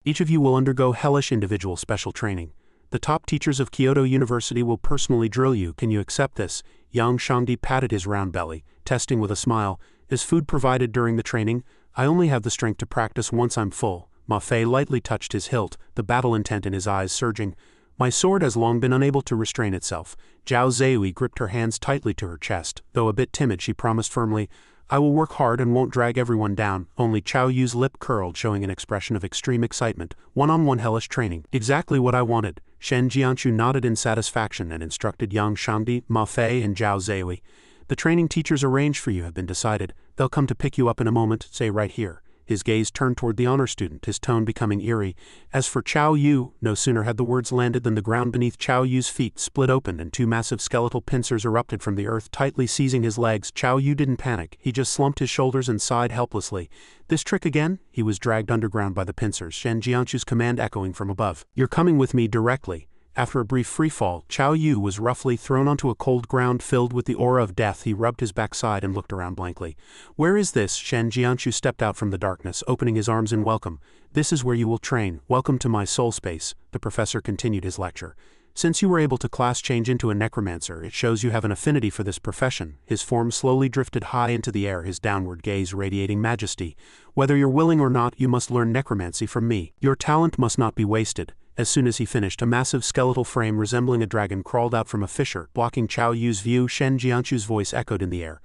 Each of you will undergo hellish individual special training. The top teachers of Kyoto University will personally drill you. Can you accept this? Yang Shangdi patted his round belly, testing with a smile. Is food provided during the training? I only have the strength to practice once I'm full. Ma Fei lightly touched his hilt, the battle intent in his eyes surging. My sword has long been unable to restrain itself. Zhao Zeui gripped her hands tightly to her chest. Though a bit timid, she promised firmly, I will work hard and won't drag everyone down. Only Chao Yu's lip curled, showing an expression of extreme excitement. One-on-one hellish training. Exactly what I wanted. Shen Jianchu nodded in satisfaction and instructed Yang Shangdi, Ma Fei, and Zhao Zeui. The training teachers arranged for you have been decided. They'll come to pick you up in a moment, say right here. His gaze turned toward the honor student, his tone becoming eerie. As for Chao Yu, no sooner had the words landed than the ground beneath Chao Yu's feet split open and two massive skeletal pincers erupted from the earth, tightly seizing his legs. Chao Yu didn't panic. He just slumped his shoulders and sighed helplessly. This trick again? He was dragged underground by the pincers, Shen Jianchu's command echoing from above. You're coming with me directly. After a brief freefall, Chao Yu was roughly thrown onto a cold ground filled with the aura of death. He rubbed his backside and looked around blankly. Where is this? Shen Jianchu stepped out from the darkness, opening his arms in welcome. This is where you will train. Welcome to my soul space. The professor continued his lecture. Since you were able to class change into a necromancer, it shows you have an affinity for this profession. His form slowly drifted high into the air, his downward gaze radiating majesty. Whether you're willing or not, you must learn necromancy from me. Your talent must not be wasted. As soon as he finished, a massive skeletal frame resembling a dragon crawled out from a fissure, blocking Chao Yu's view. Shen Jianchu's voice echoed in the air.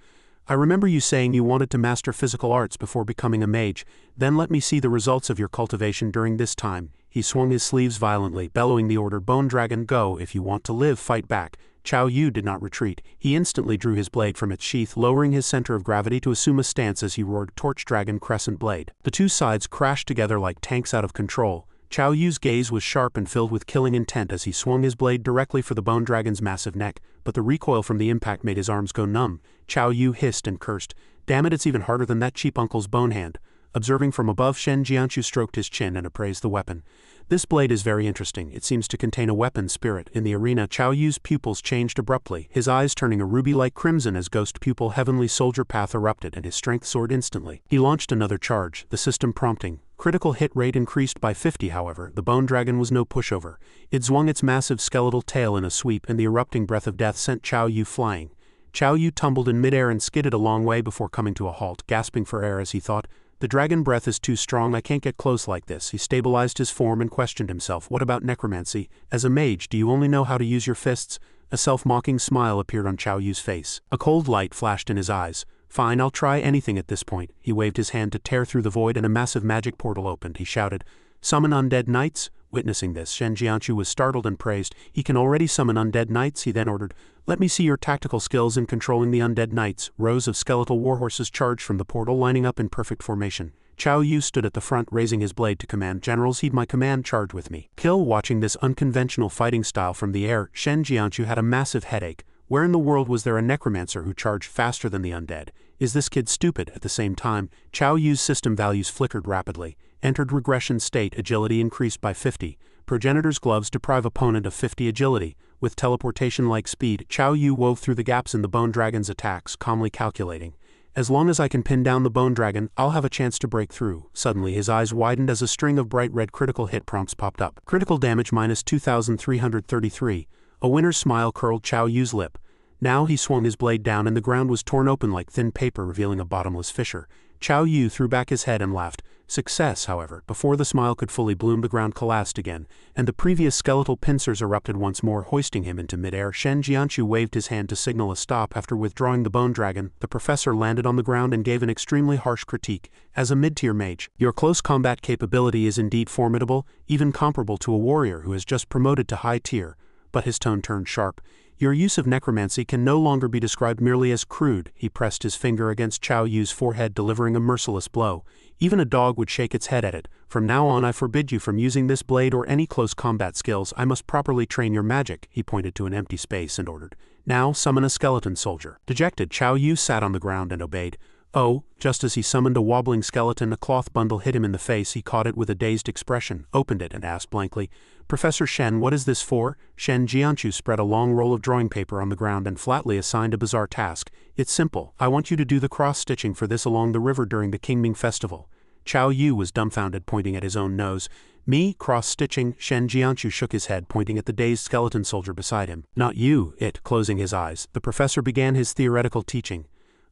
I remember you saying you wanted to master physical arts before becoming a mage. Then let me see the results of your cultivation during this time. He swung his sleeves violently, bellowing the order, Bone Dragon, go. If you want to live, fight back. Chao Yu did not retreat. He instantly drew his blade from its sheath, lowering his center of gravity to assume a stance as he roared, Torch Dragon Crescent Blade. The two sides crashed together like tanks out of control. Chao Yu's gaze was sharp and filled with killing intent as he swung his blade directly for the bone dragon's massive neck, but the recoil from the impact made his arms go numb. Chao Yu hissed and cursed. Damn it, it's even harder than that cheap uncle's bone hand. Observing from above, Shen Jianchu stroked his chin and appraised the weapon. This blade is very interesting. It seems to contain a weapon spirit. In the arena, Chao Yu's pupils changed abruptly, his eyes turning a ruby-like crimson as ghost pupil heavenly soldier path erupted and his strength soared instantly. He launched another charge, the system prompting. Critical hit rate increased by 50, however. The bone dragon was no pushover. It swung its massive skeletal tail in a sweep, and the erupting breath of death sent Chao Yu flying. Chao Yu tumbled in midair and skidded a long way before coming to a halt, gasping for air as he thought, the dragon breath is too strong, I can't get close like this. He stabilized his form and questioned himself, what about necromancy? As a mage, do you only know how to use your fists? A self-mocking smile appeared on Chao Yu's face. A cold light flashed in his eyes. Fine, I'll try anything at this point. He waved his hand to tear through the void and a massive magic portal opened. He shouted, Summon undead knights? Witnessing this, Shen Jianchu was startled and praised. He can already summon undead knights, he then ordered. Let me see your tactical skills in controlling the undead knights. Rows of skeletal warhorses charged from the portal, lining up in perfect formation. Chao Yu stood at the front, raising his blade to command, Generals, heed my command, charge with me. Kill. Watching this unconventional fighting style from the air, Shen Jianchu had a massive headache. Where in the world was there a necromancer who charged faster than the undead? Is this kid stupid? At the same time, Chao Yu's system values flickered rapidly. Entered regression state, agility increased by 50. Progenitor's gloves deprive opponent of 50 agility. With teleportation-like speed, Chao Yu wove through the gaps in the bone dragon's attacks, calmly calculating. As long as I can pin down the bone dragon, I'll have a chance to break through. Suddenly his eyes widened as a string of bright red critical hit prompts popped up. Critical damage minus 2,333. A winner's smile curled Chao Yu's lip. Now he swung his blade down and the ground was torn open like thin paper, revealing a bottomless fissure. Chao Yu threw back his head and laughed. Success, however, before the smile could fully bloom, the ground collapsed again, and the previous skeletal pincers erupted once more, hoisting him into midair. Shen Jianchu waved his hand to signal a stop. After withdrawing the bone dragon, the professor landed on the ground and gave an extremely harsh critique. As a mid-tier mage, your close combat capability is indeed formidable, even comparable to a warrior who has just promoted to high tier. But his tone turned sharp. Your use of necromancy can no longer be described merely as crude. He pressed his finger against Chao Yu's forehead, delivering a merciless blow. Even a dog would shake its head at it. From now on, I forbid you from using this blade or any close combat skills. I must properly train your magic. He pointed to an empty space and ordered. Now summon a skeleton soldier. Dejected, Chao Yu sat on the ground and obeyed. Oh, just as he summoned a wobbling skeleton, a cloth bundle hit him in the face. He caught it with a dazed expression, opened it, and asked blankly, Professor Shen, what is this for? Shen Jianchu spread a long roll of drawing paper on the ground and flatly assigned a bizarre task. It's simple. I want you to do the cross-stitching for this along the river during the Qingming festival. Chao Yu was dumbfounded, pointing at his own nose. Me, cross-stitching. Shen Jianchu shook his head, pointing at the dazed skeleton soldier beside him. Not you, closing his eyes. The professor began his theoretical teaching.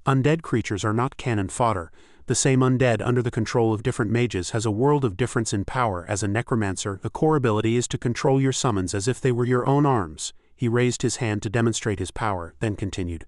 Undead creatures are not cannon fodder. The same undead under the control of different mages has a world of difference in power. As a necromancer, the core ability is to control your summons as if they were your own arms. He raised his hand to demonstrate his power, then continued.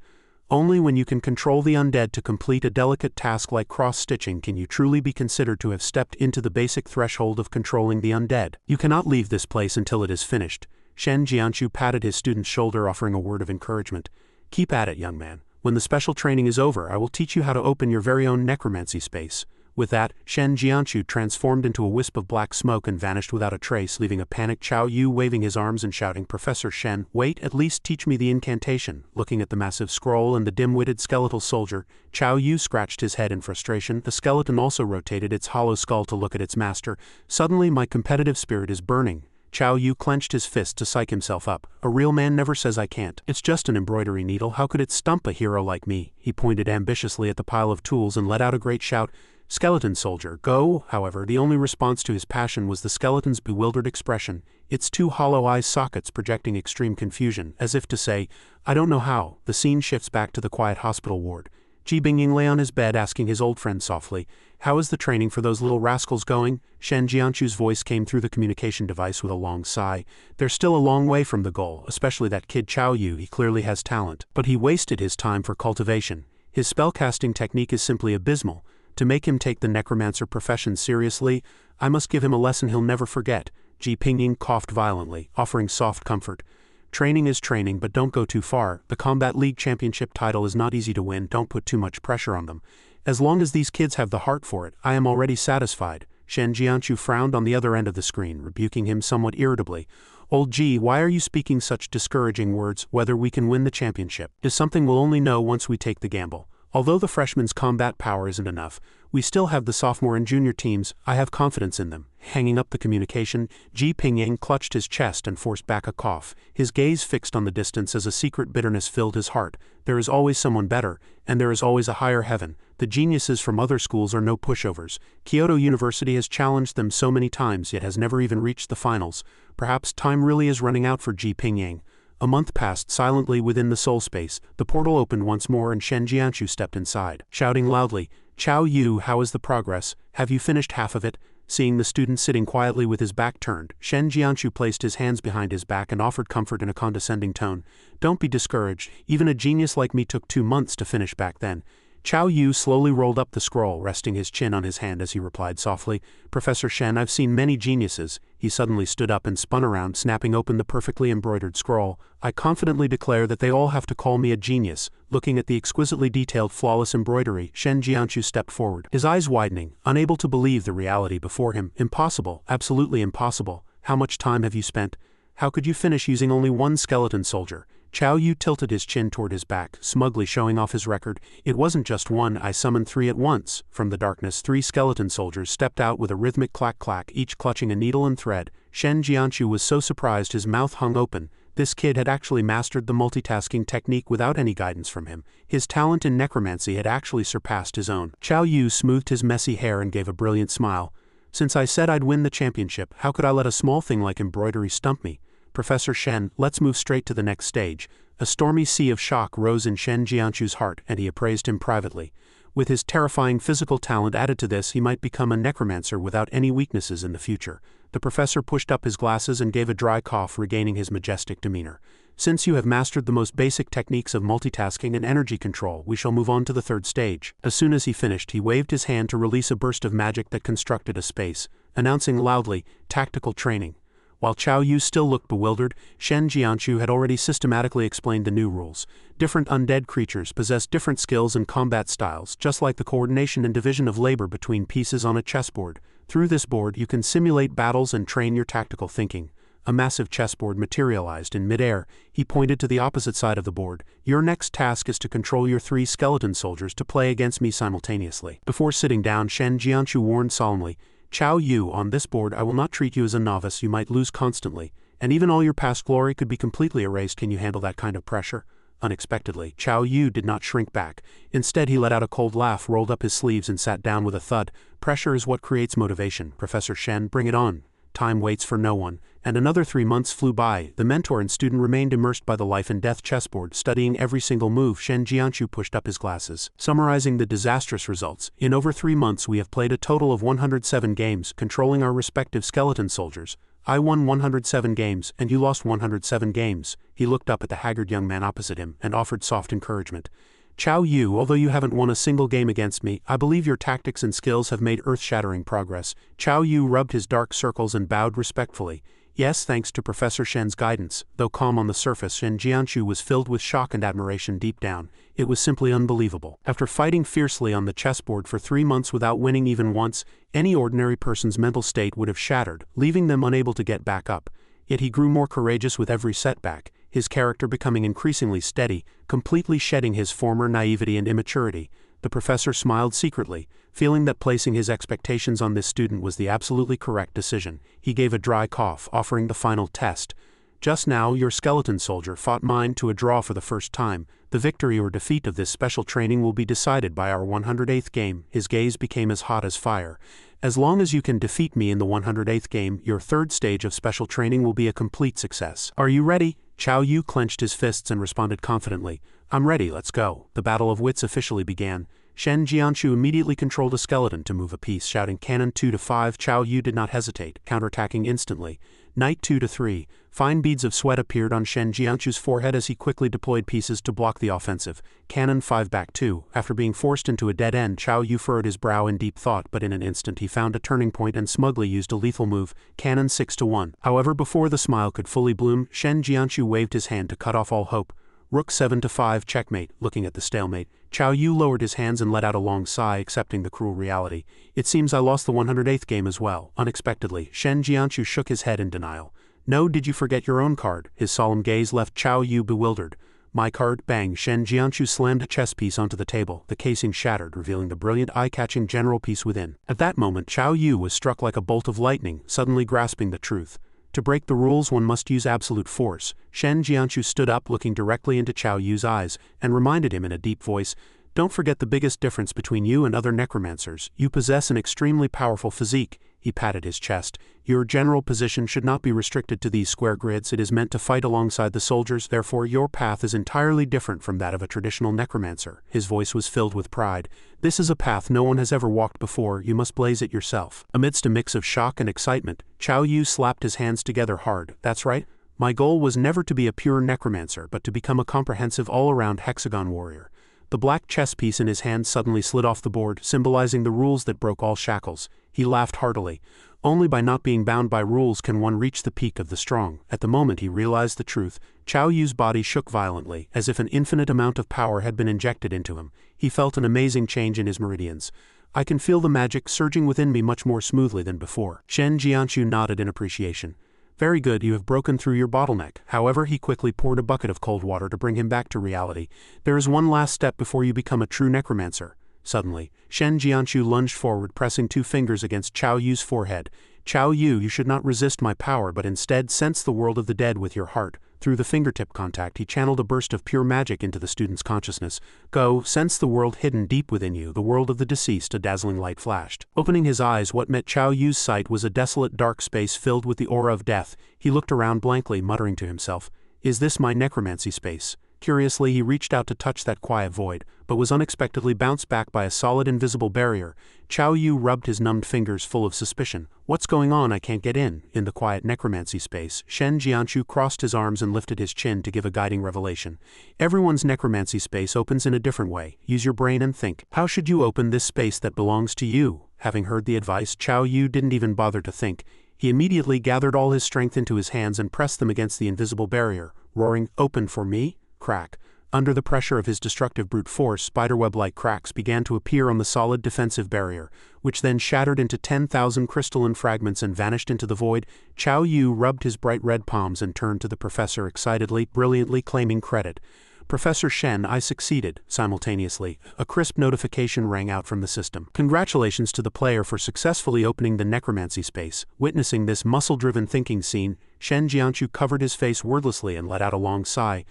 Only when you can control the undead to complete a delicate task like cross-stitching can you truly be considered to have stepped into the basic threshold of controlling the undead. You cannot leave this place until it is finished. Shen Jianchu patted his student's shoulder, offering a word of encouragement. Keep at it, young man. When the special training is over, I will teach you how to open your very own necromancy space. With that, Shen Jianchu transformed into a wisp of black smoke and vanished without a trace, leaving a panicked Chao Yu waving his arms and shouting, Professor Shen, wait, at least teach me the incantation. Looking at the massive scroll and the dim-witted skeletal soldier, Chao Yu scratched his head in frustration. The skeleton also rotated its hollow skull to look at its master. Suddenly, my competitive spirit is burning. Chao Yu clenched his fist to psych himself up. A real man never says I can't. It's just an embroidery needle. How could it stump a hero like me? He pointed ambitiously at the pile of tools and let out a great shout. Skeleton soldier, go! However, the only response to his passion was the skeleton's bewildered expression, its two hollow eye sockets projecting extreme confusion, as if to say, I don't know how. The scene shifts back to the quiet hospital ward. Ji Bingying lay on his bed asking his old friend softly, how is the training for those little rascals going? Shen Jianchu's voice came through the communication device with a long sigh. They're still a long way from the goal, especially that kid Chao Yu. He clearly has talent, but he wasted his time for cultivation. His spellcasting technique is simply abysmal. To make him take the necromancer profession seriously, I must give him a lesson he'll never forget. Ji Pingying coughed violently, offering soft comfort. Training is training, but don't go too far. The Combat League Championship title is not easy to win. Don't put too much pressure on them. As long as these kids have the heart for it, I am already satisfied. Shen Jianchu frowned on the other end of the screen, rebuking him somewhat irritably. Old Ji, why are you speaking such discouraging words? Whether we can win the championship is something we'll only know once we take the gamble. Although the freshman's combat power isn't enough, we still have the sophomore and junior teams. I have confidence in them. Hanging up the communication, Ji Pingying clutched his chest and forced back a cough, his gaze fixed on the distance as a secret bitterness filled his heart. There is always someone better, and there is always a higher heaven. The geniuses from other schools are no pushovers. Kyoto University has challenged them so many times yet has never even reached the finals. Perhaps time really is running out for Ji Pingying. A month passed silently within the soul space. The portal opened once more and Shen Jianchu stepped inside, shouting loudly, Chao Yu, how is the progress? Have you finished half of it? Seeing the student sitting quietly with his back turned, Shen Jianchu placed his hands behind his back and offered comfort in a condescending tone. Don't be discouraged. Even a genius like me took 2 months to finish back then. Chao Yu slowly rolled up the scroll, resting his chin on his hand as he replied softly, Professor Shen, I've seen many geniuses. He suddenly stood up and spun around, snapping open the perfectly embroidered scroll. I confidently declare that they all have to call me a genius. Looking at the exquisitely detailed, flawless embroidery, Shen Jianchu stepped forward, his eyes widening, unable to believe the reality before him. Impossible, absolutely impossible. How much time have you spent? How could you finish using only one skeleton soldier? Chao Yu tilted his chin toward his back, smugly showing off his record. It wasn't just one, I summoned 3 at once. From the darkness, 3 skeleton soldiers stepped out with a rhythmic clack-clack, each clutching a needle and thread. Shen Jianchu was so surprised his mouth hung open. This kid had actually mastered the multitasking technique without any guidance from him. His talent in necromancy had actually surpassed his own. Chao Yu smoothed his messy hair and gave a brilliant smile. Since I said I'd win the championship, how could I let a small thing like embroidery stump me? Professor Shen, let's move straight to the next stage. A stormy sea of shock rose in Shen Jianchu's heart, and he appraised him privately. With his terrifying physical talent added to this, he might become a necromancer without any weaknesses in the future. The professor pushed up his glasses and gave a dry cough, regaining his majestic demeanor. Since you have mastered the most basic techniques of multitasking and energy control, we shall move on to the 3rd stage. As soon as he finished, he waved his hand to release a burst of magic that constructed a space, announcing loudly, tactical training. While Chao Yu still looked bewildered, Shen Jianchu had already systematically explained the new rules. Different undead creatures possess different skills and combat styles, just like the coordination and division of labor between pieces on a chessboard. Through this board, you can simulate battles and train your tactical thinking. A massive chessboard materialized in midair. He pointed to the opposite side of the board. Your next task is to control your 3 skeleton soldiers to play against me simultaneously. Before sitting down, Shen Jianchu warned solemnly, Chao Yu, on this board I will not treat you as a novice. You might lose constantly, and even all your past glory could be completely erased. Can you handle that kind of pressure? Unexpectedly, Chao Yu did not shrink back. Instead, he let out a cold laugh, rolled up his sleeves and sat down with a thud. Pressure is what creates motivation. Professor Shen, bring it on. time waits for no one, and another 3 months flew by. The mentor and student remained immersed by the life and death chessboard, studying every single move. Shen Jianshu pushed up his glasses, summarizing the disastrous results. In over 3 months we have played a total of 107 games, controlling our respective skeleton soldiers. I won 107 games, and you lost 107 games. He looked up at the haggard young man opposite him and offered soft encouragement. Chao Yu, although you haven't won a single game against me, I believe your tactics and skills have made earth-shattering progress. Chao Yu rubbed his dark circles and bowed respectfully. Yes, thanks to Professor Shen's guidance. Though calm on the surface, Shen Jianshu was filled with shock and admiration deep down. It was simply unbelievable. After fighting fiercely on the chessboard for 3 months without winning even once, any ordinary person's mental state would have shattered, leaving them unable to get back up. Yet he grew more courageous with every setback, his character becoming increasingly steady, completely shedding his former naivety and immaturity. The professor smiled secretly, feeling that placing his expectations on this student was the absolutely correct decision. He gave a dry cough, offering the final test. Just now, your skeleton soldier fought mine to a draw for the first time. The victory or defeat of this special training will be decided by our 108th game. His gaze became as hot as fire. As long as you can defeat me in the 108th game, your third stage of special training will be a complete success. Are you ready? Chao Yu clenched his fists and responded confidently. I'm ready, let's go. The battle of wits officially began. Shen Jianshu immediately controlled a skeleton to move a piece, shouting Cannon 2 to 5. Chao Yu did not hesitate, counterattacking instantly. Knight 2 to 3. Fine beads of sweat appeared on Shen Jianshu's forehead as he quickly deployed pieces to block the offensive. Cannon 5 back 2. After being forced into a dead end, Chao Yu furrowed his brow in deep thought, but in an instant he found a turning point and smugly used a lethal move, Cannon 6 to 1. However, before the smile could fully bloom, Shen Jianshu waved his hand to cut off all hope. Rook 7 to 5, checkmate. Looking at the stalemate, Chao Yu lowered his hands and let out a long sigh, accepting the cruel reality. It seems I lost the 108th game as well. Unexpectedly, Shen Jianshu shook his head in denial. No, did you forget your own card? His solemn gaze left Chao Yu bewildered. My card? Bang! Shen Jianshu slammed a chess piece onto the table. The casing shattered, revealing the brilliant, eye-catching general piece within. At that moment, Chao Yu was struck like a bolt of lightning, suddenly grasping the truth. To break the rules, one must use absolute force. Shen Jianshu stood up, looking directly into Chao Yu's eyes, and reminded him in a deep voice, don't forget the biggest difference between you and other necromancers. You possess an extremely powerful physique. He patted his chest. Your general position should not be restricted to these square grids. It is meant to fight alongside the soldiers, therefore your path is entirely different from that of a traditional necromancer. His voice was filled with pride. This is a path no one has ever walked before. You must blaze it yourself. Amidst a mix of shock and excitement, Chao Yu slapped his hands together hard. That's right. My goal was never to be a pure necromancer, but to become a comprehensive all-around hexagon warrior. The black chess piece in his hand suddenly slid off the board, symbolizing the rules that broke all shackles. He laughed heartily. Only by not being bound by rules can one reach the peak of the strong. At the moment he realized the truth, Chao Yu's body shook violently, as if an infinite amount of power had been injected into him. He felt an amazing change in his meridians. I can feel the magic surging within me much more smoothly than before. Shen Jianshu nodded in appreciation. Very good, you have broken through your bottleneck. However, he quickly poured a bucket of cold water to bring him back to reality. There is one last step before you become a true necromancer. Suddenly, Shen Jianshu lunged forward, pressing 2 fingers against Chao Yu's forehead. Chao Yu, you should not resist my power, but instead sense the world of the dead with your heart. Through the fingertip contact, he channeled a burst of pure magic into the student's consciousness. Go, sense the world hidden deep within you, the world of the deceased. A dazzling light flashed. Opening his eyes, what met Chao Yu's sight was a desolate dark space filled with the aura of death. He looked around blankly, muttering to himself, is this my necromancy space? Curiously, he reached out to touch that quiet void, but was unexpectedly bounced back by a solid invisible barrier. Chao Yu rubbed his numbed fingers full of suspicion. What's going on? I can't get in. In the quiet necromancy space, Shen Jianshu crossed his arms and lifted his chin to give a guiding revelation. Everyone's necromancy space opens in a different way. Use your brain and think. How should you open this space that belongs to you? Having heard the advice, Chao Yu didn't even bother to think. He immediately gathered all his strength into his hands and pressed them against the invisible barrier, roaring, "Open for me!" Crack. Under the pressure of his destructive brute force, spiderweb-like cracks began to appear on the solid defensive barrier, which then shattered into 10,000 crystalline fragments and vanished into the void. Chao Yu rubbed his bright red palms and turned to the professor excitedly, brilliantly claiming credit. Professor Shen, I succeeded. Simultaneously, a crisp notification rang out from the system. Congratulations to the player for successfully opening the necromancy space. Witnessing this muscle-driven thinking scene, Shen Jianshu covered his face wordlessly and let out a long sigh.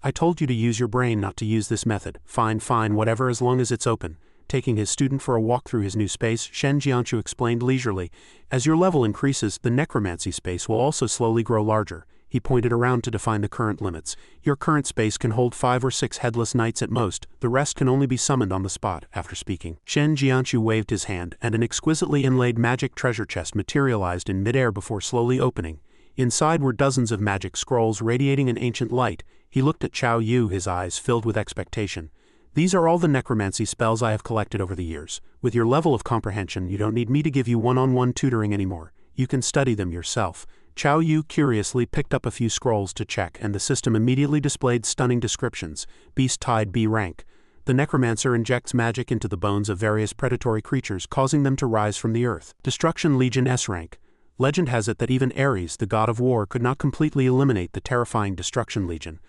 I told you to use your brain, not to use this method. Fine, whatever, as long as it's open. taking his student for a walk through his new space. Shen Jianchu explained leisurely. As your level increases, the necromancy space will also slowly grow larger. He pointed around to define the current limits. Your current space can hold 5 or 6 headless knights at most, the rest can only be summoned on the spot. After speaking, Shen Jianchu waved his hand, and an exquisitely inlaid magic treasure chest materialized in midair before slowly opening. Inside were dozens of magic scrolls radiating an ancient light. He looked at Chao Yu, his eyes filled with expectation. These are all the necromancy spells I have collected over the years. With your level of comprehension, you don't need me to give you one-on-one tutoring anymore. You can study them yourself. Chao Yu curiously picked up a few scrolls to check, and the system immediately displayed stunning descriptions. Beast tied B rank. The Necromancer injects magic into the bones of various predatory creatures, causing them to rise from the earth. Destruction Legion S rank. Legend has it that even Ares, the god of war, could not completely eliminate the terrifying Destruction Legion.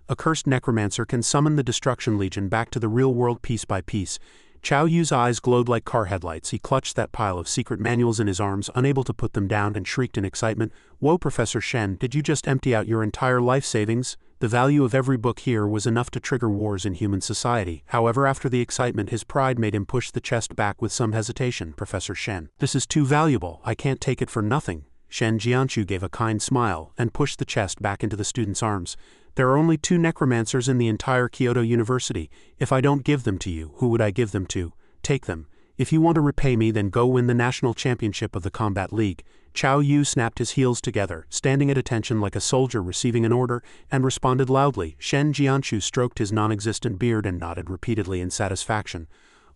A cursed Necromancer can summon the Destruction Legion back to the real world piece by piece. Chao Yu's eyes glowed like car headlights. He clutched that pile of secret manuals in his arms, unable to put them down, and shrieked in excitement. Whoa, Professor Shen, did you just empty out your entire life savings? The value of every book here was enough to trigger wars in human society. However, after the excitement, his pride made him push the chest back with some hesitation. Professor Shen, this is too valuable. I can't take it for nothing. Shen Jianchu gave a kind smile and pushed the chest back into the student's arms. There are only 2 necromancers in the entire Kyoto University. If I don't give them to you, who would I give them to? Take them. If you want to repay me, then go win the national championship of the Combat League. Chao Yu snapped his heels together, standing at attention like a soldier receiving an order, and responded loudly. Shen Jianchu stroked his non-existent beard and nodded repeatedly in satisfaction.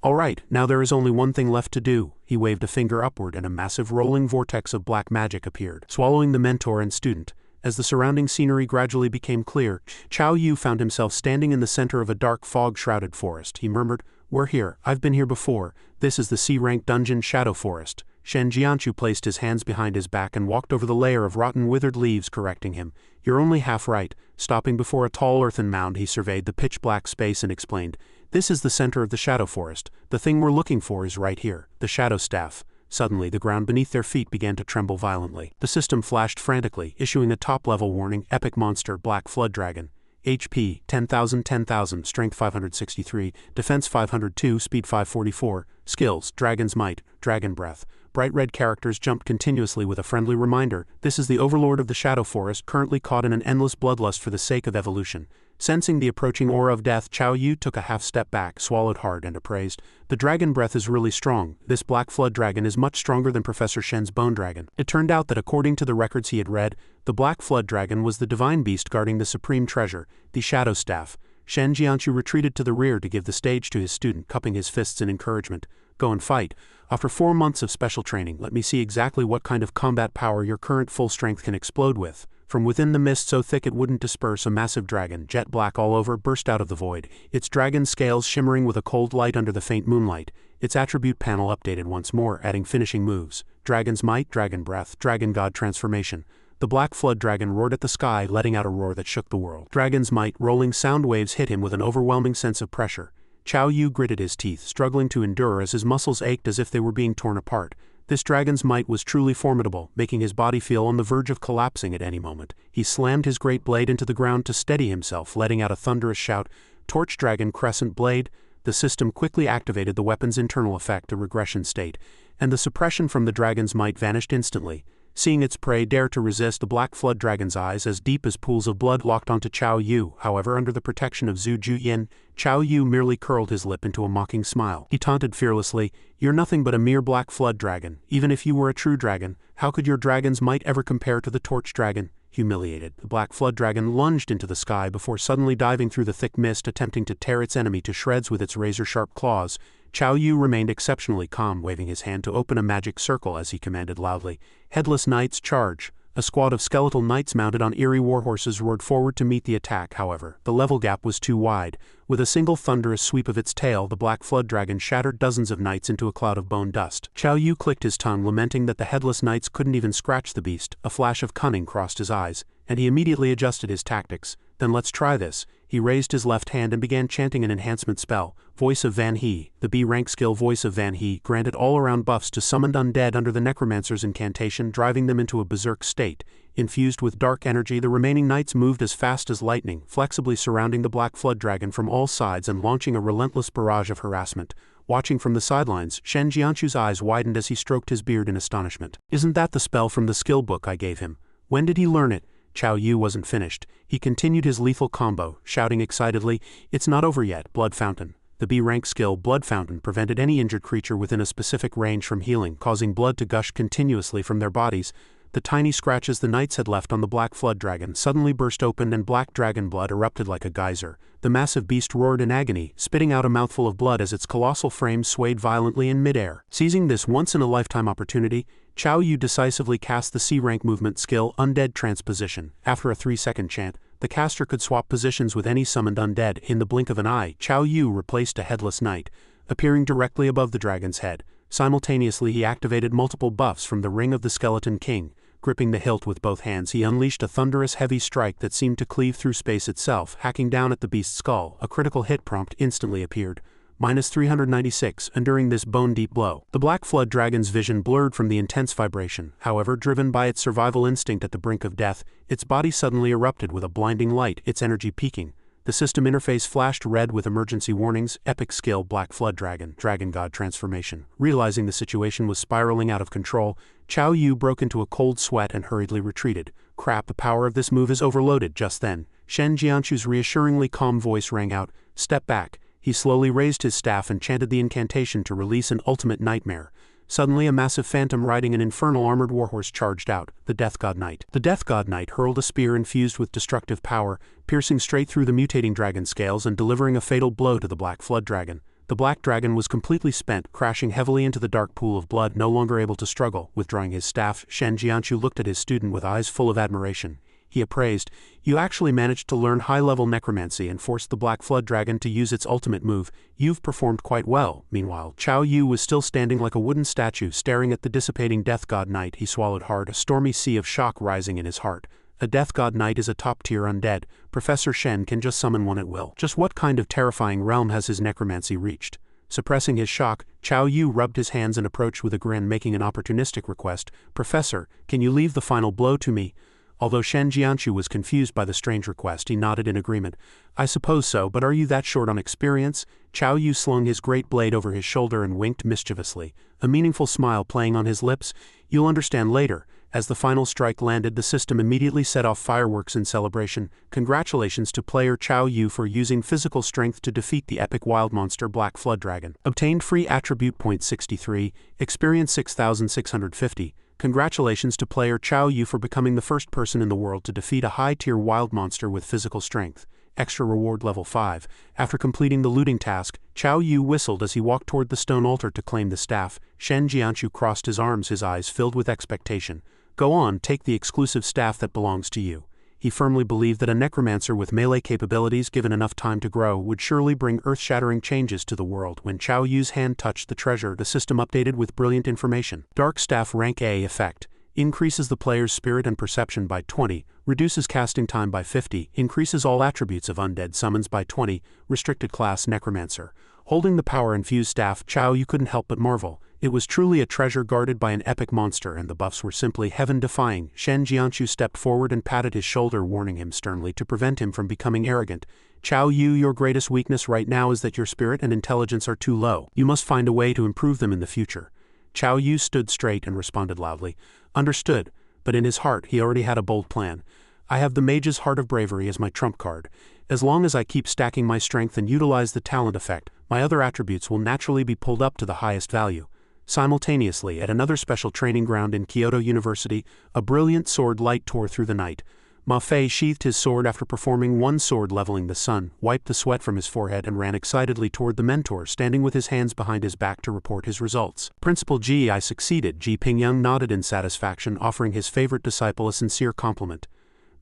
All right, now there is only one thing left to do. He waved a finger upward and a massive rolling vortex of black magic appeared, swallowing the mentor and student. As the surrounding scenery gradually became clear, Chao Yu found himself standing in the center of a dark fog-shrouded forest. He murmured, "We're here. I've been here before. This is the C-rank dungeon Shadow Forest." Shen Jianchu placed his hands behind his back and walked over the layer of rotten withered leaves, correcting him. "You're only half right." Stopping before a tall earthen mound, he surveyed the pitch-black space and explained, "This is the center of the Shadow Forest. The thing we're looking for is right here, the Shadow Staff." Suddenly, the ground beneath their feet began to tremble violently. The system flashed frantically, issuing a top-level warning. Epic monster, Black Flood Dragon. HP, 10,000, 10,000, Strength 563, Defense 502, Speed 544. Skills, Dragon's Might, Dragon Breath. Bright red characters jumped continuously with a friendly reminder. This is the Overlord of the Shadow Forest, currently caught in an endless bloodlust for the sake of evolution. Sensing the approaching aura of death, Chao Yu took a half step back, swallowed hard, and appraised. The dragon breath is really strong. This Black Flood Dragon is much stronger than Professor Shen's Bone Dragon. It turned out that according to the records he had read, the Black Flood Dragon was the divine beast guarding the supreme treasure, the Shadow Staff. Shen Jianchu retreated to the rear to give the stage to his student, cupping his fists in encouragement. Go and fight. After 4 months of special training, let me see exactly what kind of combat power your current full strength can explode with. From within the mist so thick it wouldn't disperse, a massive dragon, jet black all over, burst out of the void, its dragon scales shimmering with a cold light under the faint moonlight. Its attribute panel updated once more, adding finishing moves. Dragon's Might, Dragon Breath, Dragon God Transformation. The Black Flood Dragon roared at the sky, letting out a roar that shook the world. Dragon's Might, rolling sound waves hit him with an overwhelming sense of pressure. Chao Yu gritted his teeth, struggling to endure as his muscles ached as if they were being torn apart. This dragon's might was truly formidable, making his body feel on the verge of collapsing at any moment. He slammed his great blade into the ground to steady himself, letting out a thunderous shout. Torch Dragon Crescent Blade. The system quickly activated the weapon's internal effect, a regression state, and the suppression from the dragon's might vanished instantly. Seeing its prey dare to resist, the Black Flood Dragon's eyes, as deep as pools of blood, locked onto Chao Yu. However, under the protection of Zhu Juyin, Chao Yu merely curled his lip into a mocking smile. He taunted fearlessly, "You're nothing but a mere Black Flood Dragon. Even if you were a true dragon, how could your dragon's might ever compare to the Torch Dragon?" Humiliated, the Black Flood Dragon lunged into the sky before suddenly diving through the thick mist, attempting to tear its enemy to shreds with its razor-sharp claws. Chao Yu remained exceptionally calm, waving his hand to open a magic circle as he commanded loudly, "Headless Knights, charge!" A squad of skeletal knights mounted on eerie warhorses roared forward to meet the attack. However, the level gap was too wide. With a single thunderous sweep of its tail, the Black Flood Dragon shattered dozens of knights into a cloud of bone dust. Chao Yu clicked his tongue, lamenting that the headless knights couldn't even scratch the beast. A flash of cunning crossed his eyes, and he immediately adjusted his tactics. "Then let's try this." He raised his left hand and began chanting an enhancement spell. Voice of Van He. The B-rank skill Voice of Van He granted all-around buffs to summoned undead under the Necromancer's incantation, driving them into a berserk state. Infused with dark energy, the remaining knights moved as fast as lightning, flexibly surrounding the Black Flood Dragon from all sides and launching a relentless barrage of harassment. Watching from the sidelines, Shen Jianchu's eyes widened as he stroked his beard in astonishment. "Isn't that the spell from the skill book I gave him? When did he learn it?" Chao Yu wasn't finished. He continued his lethal combo, shouting excitedly, "It's not over yet, Blood Fountain." The B-rank skill Blood Fountain prevented any injured creature within a specific range from healing, causing blood to gush continuously from their bodies. The tiny scratches the knights had left on the black flood dragon suddenly burst open and black dragon blood erupted like a geyser. The massive beast roared in agony, spitting out a mouthful of blood as its colossal frame swayed violently in midair. Seizing this once-in-a-lifetime opportunity, Chao Yu decisively cast the C-rank movement skill Undead Transposition. After a 3-second chant, the caster could swap positions with any summoned undead. In the blink of an eye, Chao Yu replaced a headless knight, appearing directly above the dragon's head. Simultaneously he activated multiple buffs from the Ring of the Skeleton King. Gripping the hilt with both hands, he unleashed a thunderous heavy strike that seemed to cleave through space itself, hacking down at the beast's skull. A critical hit prompt instantly appeared. -396, enduring this bone-deep blow. The black flood dragon's vision blurred from the intense vibration. However, driven by its survival instinct at the brink of death, its body suddenly erupted with a blinding light, its energy peaking. The system interface flashed red with emergency warnings. Epic skill Black Flood Dragon, Dragon God Transformation. Realizing the situation was spiraling out of control, Chao Yu broke into a cold sweat and hurriedly retreated. "Crap, the power of this move is overloaded." Just then, Shen Jianchu's reassuringly calm voice rang out, "Step back." He slowly raised his staff and chanted the incantation to release an ultimate nightmare. Suddenly a massive phantom riding an infernal armored warhorse charged out, the Death God Knight. The Death God Knight hurled a spear infused with destructive power, piercing straight through the mutating dragon scales and delivering a fatal blow to the Black Flood Dragon. The Black Dragon was completely spent, crashing heavily into the dark pool of blood, no longer able to struggle. Withdrawing his staff, Shen Jianchu looked at his student with eyes full of admiration. He appraised, "You actually managed to learn high-level necromancy and forced the Black Flood Dragon to use its ultimate move. You've performed quite well." Meanwhile, Chao Yu was still standing like a wooden statue, staring at the dissipating Death God Knight. He swallowed hard, a stormy sea of shock rising in his heart. A Death God Knight is a top-tier undead. Professor Shen can just summon one at will. Just what kind of terrifying realm has his necromancy reached? Suppressing his shock, Chao Yu rubbed his hands and approached with a grin, making an opportunistic request. "Professor, can you leave the final blow to me?" Although Shen Jianchu was confused by the strange request, he nodded in agreement. "I suppose so, but are you that short on experience?" Chao Yu slung his great blade over his shoulder and winked mischievously, a meaningful smile playing on his lips. "You'll understand later." As the final strike landed, the system immediately set off fireworks in celebration. Congratulations to player Chao Yu for using physical strength to defeat the epic wild monster Black Flood Dragon. Obtained free attribute point 63, experience 6,650. Congratulations to player Chao Yu for becoming the first person in the world to defeat a high-tier wild monster with physical strength. Extra reward level 5. After completing the looting task, Chao Yu whistled as he walked toward the stone altar to claim the staff. Shen Jianchu crossed his arms, his eyes filled with expectation. "Go on, take the exclusive staff that belongs to you." He firmly believed that a necromancer with melee capabilities, given enough time to grow, would surely bring earth-shattering changes to the world. When Chao Yu's hand touched the treasure, the system updated with brilliant information. Dark Staff Rank A effect. Increases the player's spirit and perception by 20, reduces casting time by 50, increases all attributes of undead summons by 20, restricted class Necromancer. Holding the power-infused staff, Chao Yu couldn't help but marvel. It was truly a treasure guarded by an epic monster, and the buffs were simply heaven-defying. Shen Jianchu stepped forward and patted his shoulder, warning him sternly to prevent him from becoming arrogant. "Chao Yu, your greatest weakness right now is that your spirit and intelligence are too low. You must find a way to improve them in the future." Chao Yu stood straight and responded loudly, "Understood," but in his heart he already had a bold plan. "I have the Mage's Heart of Bravery as my trump card. As long as I keep stacking my strength and utilize the talent effect, my other attributes will naturally be pulled up to the highest value." Simultaneously, at another special training ground in Kyoto University, a brilliant sword light tore through the night. Ma Fei sheathed his sword after performing one sword leveling the sun, wiped the sweat from his forehead and ran excitedly toward the mentor, standing with his hands behind his back to report his results. "Principal Ji, I succeeded." Ji Pingyang nodded in satisfaction, offering his favorite disciple a sincere compliment.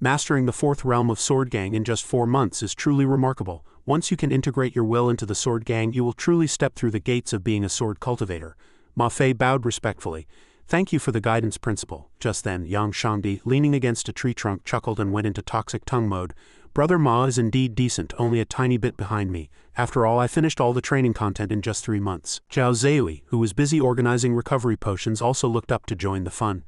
"Mastering the 4th realm of Sword Gang in just 4 months is truly remarkable. Once you can integrate your will into the Sword Gang, you will truly step through the gates of being a sword cultivator." Ma Fei bowed respectfully. "Thank you for the guidance, Principal." Just then, Yang Shangdi, leaning against a tree trunk, chuckled and went into toxic tongue mode. "Brother Ma is indeed decent, only a tiny bit behind me. After all, I finished all the training content in just 3 months." Zhao Zeui, who was busy organizing recovery potions, also looked up to join the fun.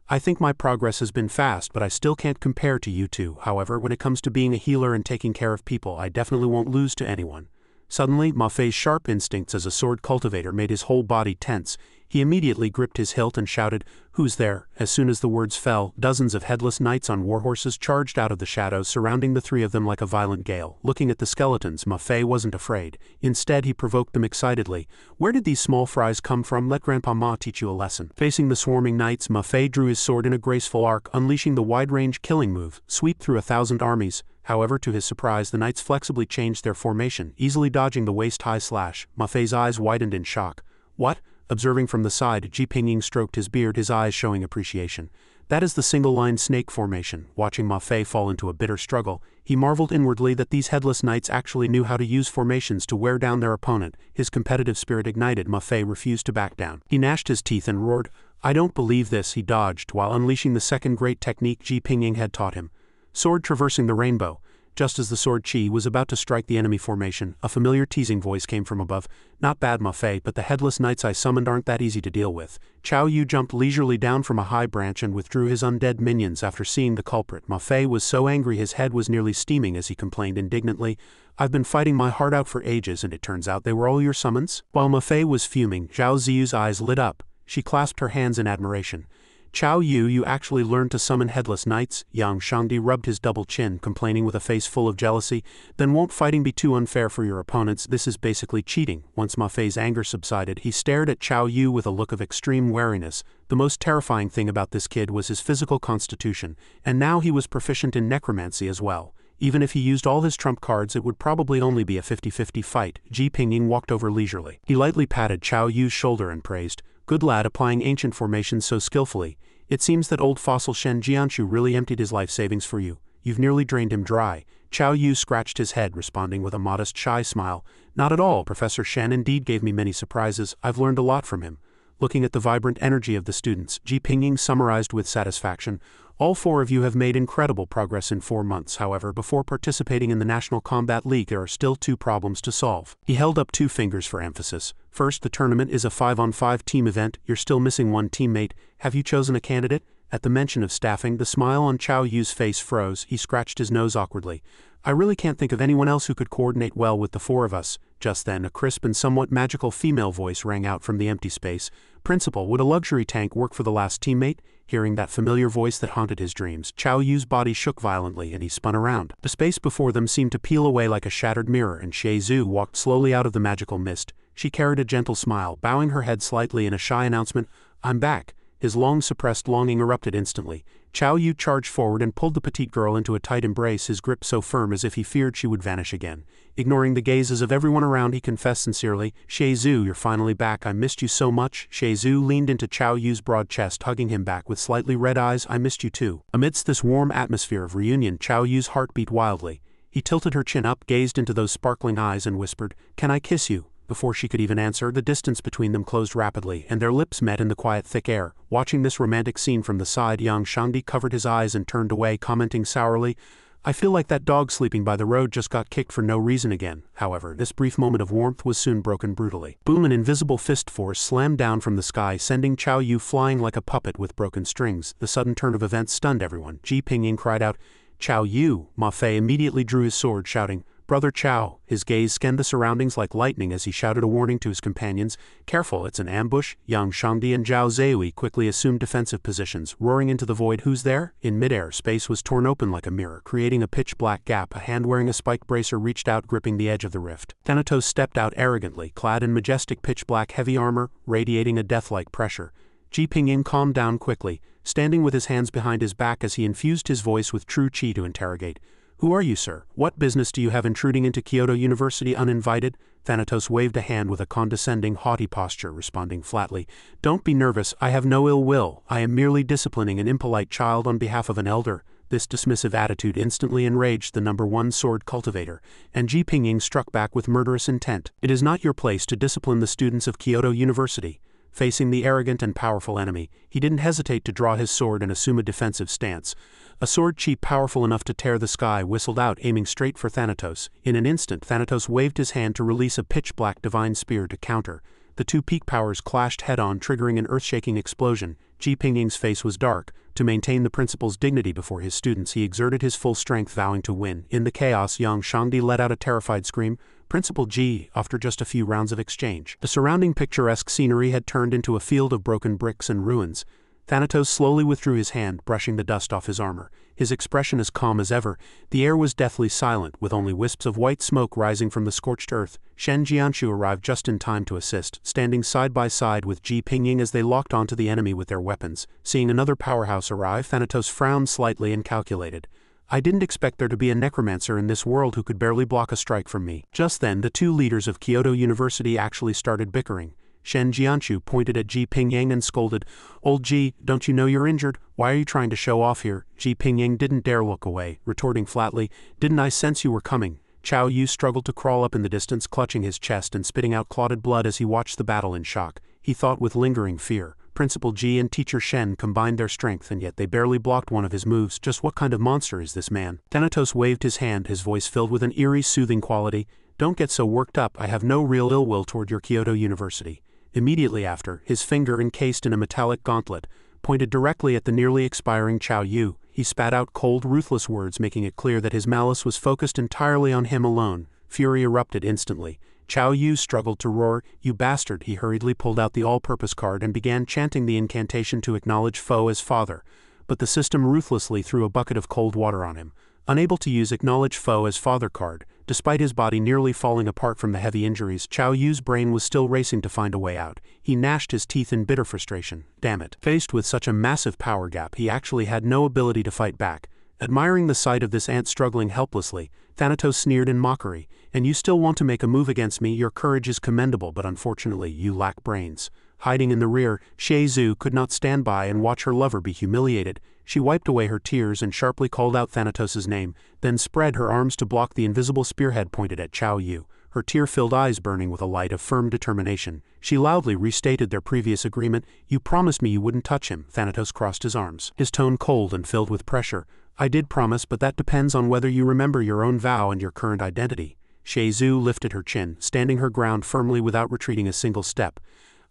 "I think my progress has been fast, but I still can't compare to you two. However, when it comes to being a healer and taking care of people, I definitely won't lose to anyone." Suddenly, Ma Fei's sharp instincts as a sword cultivator made his whole body tense. He immediately gripped his hilt and shouted, "Who's there?" As soon as the words fell, dozens of headless knights on warhorses charged out of the shadows, surrounding the three of them like a violent gale. Looking at the skeletons, Ma Fei wasn't afraid. Instead, he provoked them excitedly. "Where did these small fries come from? Let Grandpa Ma teach you a lesson." Facing the swarming knights, Ma Fei drew his sword in a graceful arc, unleashing the wide-range killing move, sweep through 1,000 armies. However, to his surprise, the knights flexibly changed their formation, easily dodging the waist-high slash. Ma Fei's eyes widened in shock. "What?" Observing from the side, Ji Pingying stroked his beard, his eyes showing appreciation. "That is the single-line snake formation." Watching Ma Fei fall into a bitter struggle, he marveled inwardly that these headless knights actually knew how to use formations to wear down their opponent. His competitive spirit ignited. Ma Fei refused to back down. He gnashed his teeth and roared, "I don't believe this." He dodged, while unleashing the second great technique Ji Pingying had taught him. Sword traversing the rainbow. Just as the sword chi was about to strike the enemy formation, a familiar teasing voice came from above. "Not bad, Ma Fei, but the headless knights I summoned aren't that easy to deal with." Chao Yu jumped leisurely down from a high branch and withdrew his undead minions after seeing the culprit. Ma Fei was so angry his head was nearly steaming as he complained indignantly, "I've been fighting my heart out for ages and it turns out they were all your summons?" While Ma Fei was fuming, Zhao Ziyu's eyes lit up. She clasped her hands in admiration. "Chao Yu, you actually learned to summon headless knights?" Yang Shangdi rubbed his double chin, complaining with a face full of jealousy. "Then won't fighting be too unfair for your opponents? This is basically cheating." Once Ma Fei's anger subsided, he stared at Chao Yu with a look of extreme wariness. The most terrifying thing about this kid was his physical constitution, and now he was proficient in necromancy as well. Even if he used all his trump cards, it would probably only be a 50-50 fight. Ji Pingying walked over leisurely. He lightly patted Chao Yu's shoulder and praised, "Good lad, applying ancient formations so skillfully. It seems that old fossil Shen Jianshu really emptied his life savings for you. You've nearly drained him dry." Chao Yu scratched his head, responding with a modest, shy smile. "Not at all. Professor Shen indeed gave me many surprises. I've learned a lot from him." Looking at the vibrant energy of the students, Ji Pingying summarized with satisfaction, "All four of you have made incredible progress in 4 months. However, before participating in the National Combat League, there are still 2 problems to solve." He held up 2 fingers for emphasis. "First, the tournament is a 5-on-5 team event. You're still missing 1 teammate. Have you chosen a candidate?" At the mention of staffing, the smile on Chao Yu's face froze. He scratched his nose awkwardly. "I really can't think of anyone else who could coordinate well with the 4 of us." Just then, a crisp and somewhat magical female voice rang out from the empty space. "Principal, would a luxury tank work for the last teammate?" Hearing that familiar voice that haunted his dreams, Chao Yu's body shook violently and he spun around. The space before them seemed to peel away like a shattered mirror, and Xie Zhu walked slowly out of the magical mist. She carried a gentle smile, bowing her head slightly in a shy announcement, "I'm back." His long-suppressed longing erupted instantly. Chao Yu charged forward and pulled the petite girl into a tight embrace, his grip so firm as if he feared she would vanish again. Ignoring the gazes of everyone around, he confessed sincerely, "Xie Zhu, you're finally back. I missed you so much." Xie Zhu leaned into Chao Yu's broad chest, hugging him back with slightly red eyes. "I missed you too." Amidst this warm atmosphere of reunion, Chao Yu's heart beat wildly. He tilted her chin up, gazed into those sparkling eyes and whispered, "Can I kiss you?" Before she could even answer, the distance between them closed rapidly, and their lips met in the quiet thick air. Watching this romantic scene from the side, Yang Shangdi covered his eyes and turned away, commenting sourly, "I feel like that dog sleeping by the road just got kicked for no reason again." However, this brief moment of warmth was soon broken brutally. Boom! An invisible fist force slammed down from the sky, sending Chao Yu flying like a puppet with broken strings. The sudden turn of events stunned everyone. Ji Pingying cried out, "Chao Yu!" Ma Fei immediately drew his sword, shouting, "Brother Chao." His gaze scanned the surroundings like lightning as he shouted a warning to his companions, "Careful, it's an ambush." Yang Shangdi and Zhao Ziyui quickly assumed defensive positions, roaring into the void, "Who's there?" In midair, space was torn open like a mirror, creating a pitch-black gap. A hand wearing a spiked bracer reached out, gripping the edge of the rift. Thanatos stepped out arrogantly, clad in majestic pitch-black heavy armor, radiating a death-like pressure. Ji Pingying calmed down quickly, standing with his hands behind his back as he infused his voice with true chi to interrogate. "Who are you, sir? What business do you have intruding into Kyoto University uninvited?" Thanatos waved a hand with a condescending, haughty posture, responding flatly, "Don't be nervous, I have no ill will. I am merely disciplining an impolite child on behalf of an elder." This dismissive attitude instantly enraged the #1 sword cultivator, and Ji Pingying struck back with murderous intent. "It is not your place to discipline the students of Kyoto University." Facing the arrogant and powerful enemy, he didn't hesitate to draw his sword and assume a defensive stance. A sword chi powerful enough to tear the sky whistled out, aiming straight for Thanatos. In an instant, Thanatos waved his hand to release a pitch-black divine spear to counter. The 2 peak powers clashed head-on, triggering an earth-shaking explosion. Ji Pingying's face was dark. To maintain the principal's dignity before his students, he exerted his full strength, vowing to win. In the chaos, Yang Shangdi let out a terrified scream. Principal G, after just a few rounds of exchange. The surrounding picturesque scenery had turned into a field of broken bricks and ruins. Thanatos slowly withdrew his hand, brushing the dust off his armor. His expression as calm as ever. The air was deathly silent, with only wisps of white smoke rising from the scorched earth. Shen Jianshu arrived just in time to assist, standing side by side with Ji Pingying as they locked onto the enemy with their weapons. Seeing another powerhouse arrive, Thanatos frowned slightly and calculated. I didn't expect there to be a necromancer in this world who could barely block a strike from me. Just then, the two leaders of Kyoto University actually started bickering. Shen Jianshu pointed at Ji Pingying and scolded, "Old Ji, don't you know you're injured? Why are you trying to show off here?" Ji Pingying didn't dare look away, retorting flatly, "Didn't I sense you were coming?" Chao Yu struggled to crawl up in the distance, clutching his chest and spitting out clotted blood as he watched the battle in shock. He thought with lingering fear. Principal Ji and Teacher Shen combined their strength, and yet they barely blocked one of his moves. Just what kind of monster is this man? Thanatos waved his hand, his voice filled with an eerie, soothing quality. "Don't get so worked up. I have no real ill will toward your Kyoto University." Immediately after, his finger encased in a metallic gauntlet pointed directly at the nearly expiring Chao Yu. He spat out cold, ruthless words, making it clear that his malice was focused entirely on him alone. Fury erupted instantly. Chao Yu struggled to roar. "You bastard!" He hurriedly pulled out the all-purpose card and began chanting the incantation to acknowledge foe as father. But the system ruthlessly threw a bucket of cold water on him. Unable to use acknowledge foe as father card, despite his body nearly falling apart from the heavy injuries, Chao Yu's brain was still racing to find a way out. He gnashed his teeth in bitter frustration. Damn it. Faced with such a massive power gap, he actually had no ability to fight back. Admiring the sight of this ant struggling helplessly, Thanatos sneered in mockery. "And you still want to make a move against me? Your courage is commendable, but unfortunately, you lack brains." Hiding in the rear, Shih Zhu could not stand by and watch her lover be humiliated. She wiped away her tears and sharply called out Thanatos' name, then spread her arms to block the invisible spearhead pointed at Chao Yu, her tear-filled eyes burning with a light of firm determination. She loudly restated their previous agreement. "You promised me you wouldn't touch him." Thanatos crossed his arms, his tone cold and filled with pressure. "I did promise, but that depends on whether you remember your own vow and your current identity." Shih Zhu lifted her chin, standing her ground firmly without retreating a single step.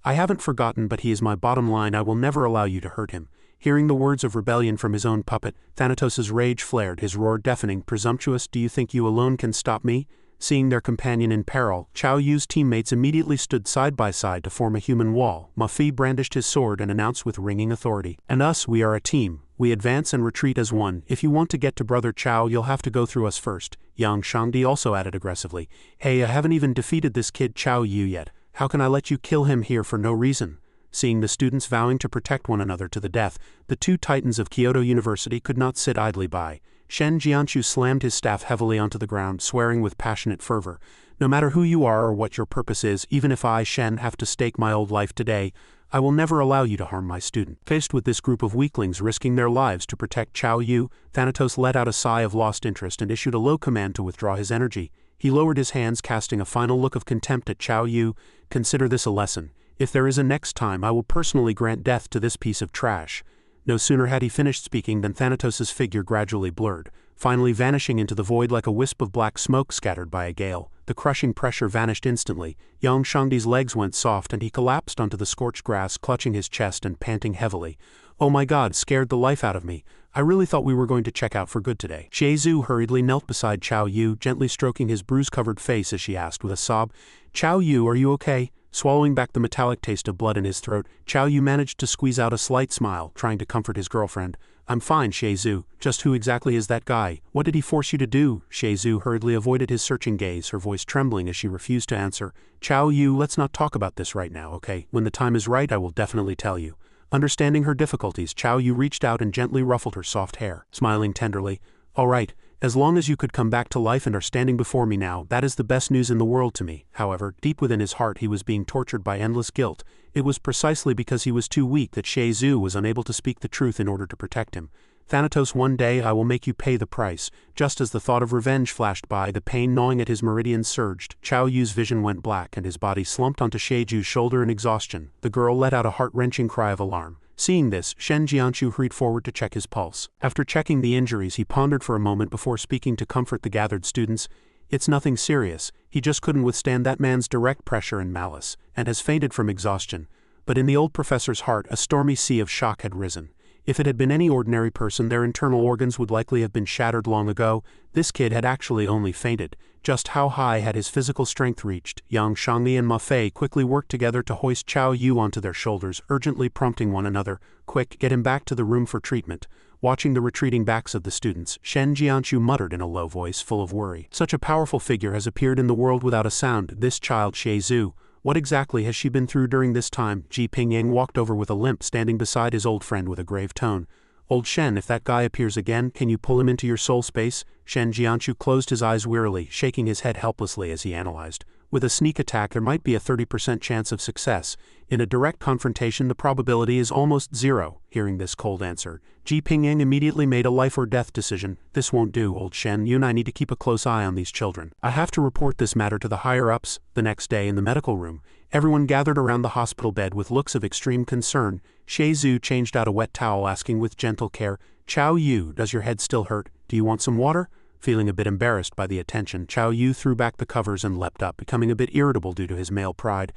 "I haven't forgotten, but he is my bottom line. I will never allow you to hurt him." Hearing the words of rebellion from his own puppet, Thanatos' rage flared, his roar deafening. "Presumptuous, do you think you alone can stop me?" Seeing their companion in peril, Chao Yu's teammates immediately stood side by side to form a human wall. Ma Fi brandished his sword and announced with ringing authority, "And us, we are a team. We advance and retreat as one. If you want to get to Brother Chao, you'll have to go through us first." Yang Shangdi also added aggressively, "Hey, I haven't even defeated this kid Chao Yu yet. How can I let you kill him here for no reason?" Seeing the students vowing to protect one another to the death, the two titans of Kyoto University could not sit idly by. Shen Jianshu slammed his staff heavily onto the ground, swearing with passionate fervor, "No matter who you are or what your purpose is, even if I, Shen, have to stake my old life today, I will never allow you to harm my student." Faced with this group of weaklings risking their lives to protect Chao Yu, Thanatos let out a sigh of lost interest and issued a low command to withdraw his energy. He lowered his hands, casting a final look of contempt at Chao Yu. "Consider this a lesson. If there is a next time, I will personally grant death to this piece of trash." No sooner had he finished speaking than Thanatos' figure gradually blurred, finally vanishing into the void like a wisp of black smoke scattered by a gale. The crushing pressure vanished instantly. Yang Shangdi's legs went soft and he collapsed onto the scorched grass, clutching his chest and panting heavily. "Oh my God, scared the life out of me. I really thought we were going to check out for good today." Shih Zhu hurriedly knelt beside Chao Yu, gently stroking his bruise-covered face as she asked with a sob, "Chao Yu, are you okay?" Swallowing back the metallic taste of blood in his throat, Chao Yu managed to squeeze out a slight smile, trying to comfort his girlfriend. "I'm fine, Shih Zhu. Just who exactly is that guy? What did he force you to do?" Shih Zhu hurriedly avoided his searching gaze, her voice trembling as she refused to answer. "Chao Yu, let's not talk about this right now, okay? When the time is right, I will definitely tell you." Understanding her difficulties, Chao Yu reached out and gently ruffled her soft hair, smiling tenderly. "All right. As long as you could come back to life and are standing before me now, that is the best news in the world to me." However, deep within his heart he was being tortured by endless guilt. It was precisely because he was too weak that Shih Zhu was unable to speak the truth in order to protect him. "Thanatos, one day I will make you pay the price." Just as the thought of revenge flashed by, the pain gnawing at his meridians surged. Chao Yu's vision went black and his body slumped onto Shih Zhu's shoulder in exhaustion. The girl let out a heart-wrenching cry of alarm. Seeing this, Shen Jianshu hurried forward to check his pulse. After checking the injuries, he pondered for a moment before speaking to comfort the gathered students. "It's nothing serious. He just couldn't withstand that man's direct pressure and malice, and has fainted from exhaustion." But in the old professor's heart, a stormy sea of shock had risen. If it had been any ordinary person, their internal organs would likely have been shattered long ago. This kid had actually only fainted. Just how high had his physical strength reached? Yang Shangdi and Ma Fei quickly worked together to hoist Chao Yu onto their shoulders, urgently prompting one another, "Quick, get him back to the room for treatment." Watching the retreating backs of the students, Shen Jianchu muttered in a low voice full of worry. Such a powerful figure has appeared in the world without a sound, this child Xie Zhu. What exactly has she been through during this time? Ji Pingyang walked over with a limp, standing beside his old friend with a grave tone. "Old Shen, if that guy appears again, can you pull him into your soul space?" Shen Jianchu closed his eyes wearily, shaking his head helplessly as he analyzed. With a sneak attack there might be a 30% chance of success. In a direct confrontation the probability is almost zero. Hearing this cold answer, Ji Pingyang immediately made a life-or-death decision. "This won't do, old Shen. You and I need to keep a close eye on these children. I have to report this matter to the higher-ups." The next day in the medical room, everyone gathered around the hospital bed with looks of extreme concern. Xie Zhu changed out a wet towel, asking with gentle care, "Chao Yu, does your head still hurt? Do you want some water?" Feeling a bit embarrassed by the attention, Chao Yu threw back the covers and leapt up, becoming a bit irritable due to his male pride.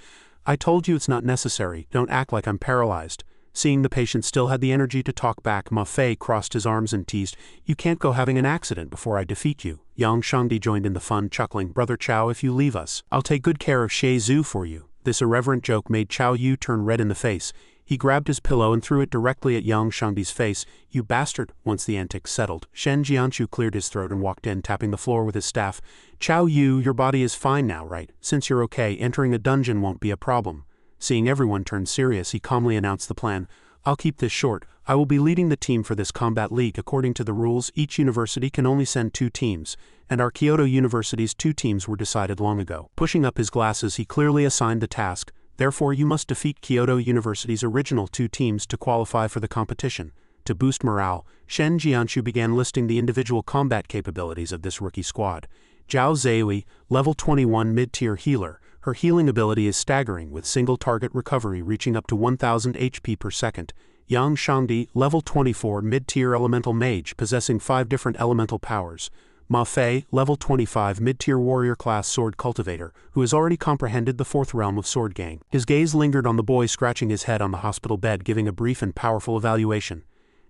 "I told you it's not necessary. Don't act like I'm paralyzed." Seeing the patient still had the energy to talk back, Ma Fei crossed his arms and teased, "You can't go having an accident before I defeat you." Yang Shangdi joined in the fun, chuckling, "Brother Chao, if you leave us, I'll take good care of Xie Zhu for you." This irreverent joke made Chao Yu turn red in the face. He grabbed his pillow and threw it directly at Yang Shangdi's face. "You bastard!" Once the antics settled, Shen Jianchu cleared his throat and walked in, tapping the floor with his staff. "Chao Yu, your body is fine now, right? Since you're okay, entering a dungeon won't be a problem." Seeing everyone turn serious, he calmly announced the plan. "I'll keep this short. I will be leading the team for this combat league. According to the rules, each university can only send 2 teams, and our Kyoto University's 2 teams were decided long ago." Pushing up his glasses, he clearly assigned the task. "Therefore you must defeat Kyoto University's original 2 teams to qualify for the competition." To boost morale, Shen Jianchu began listing the individual combat capabilities of this rookie squad. Zhao Zeui, level 21 mid-tier healer. Her healing ability is staggering, with single target recovery reaching up to 1000 HP per second. Yang Shangdi, level 24 mid-tier elemental mage, possessing 5 different elemental powers. Ma Fei, level 25 mid-tier warrior class sword cultivator, who has already comprehended the 4th realm of Sword Gang. His gaze lingered on the boy scratching his head on the hospital bed, giving a brief and powerful evaluation.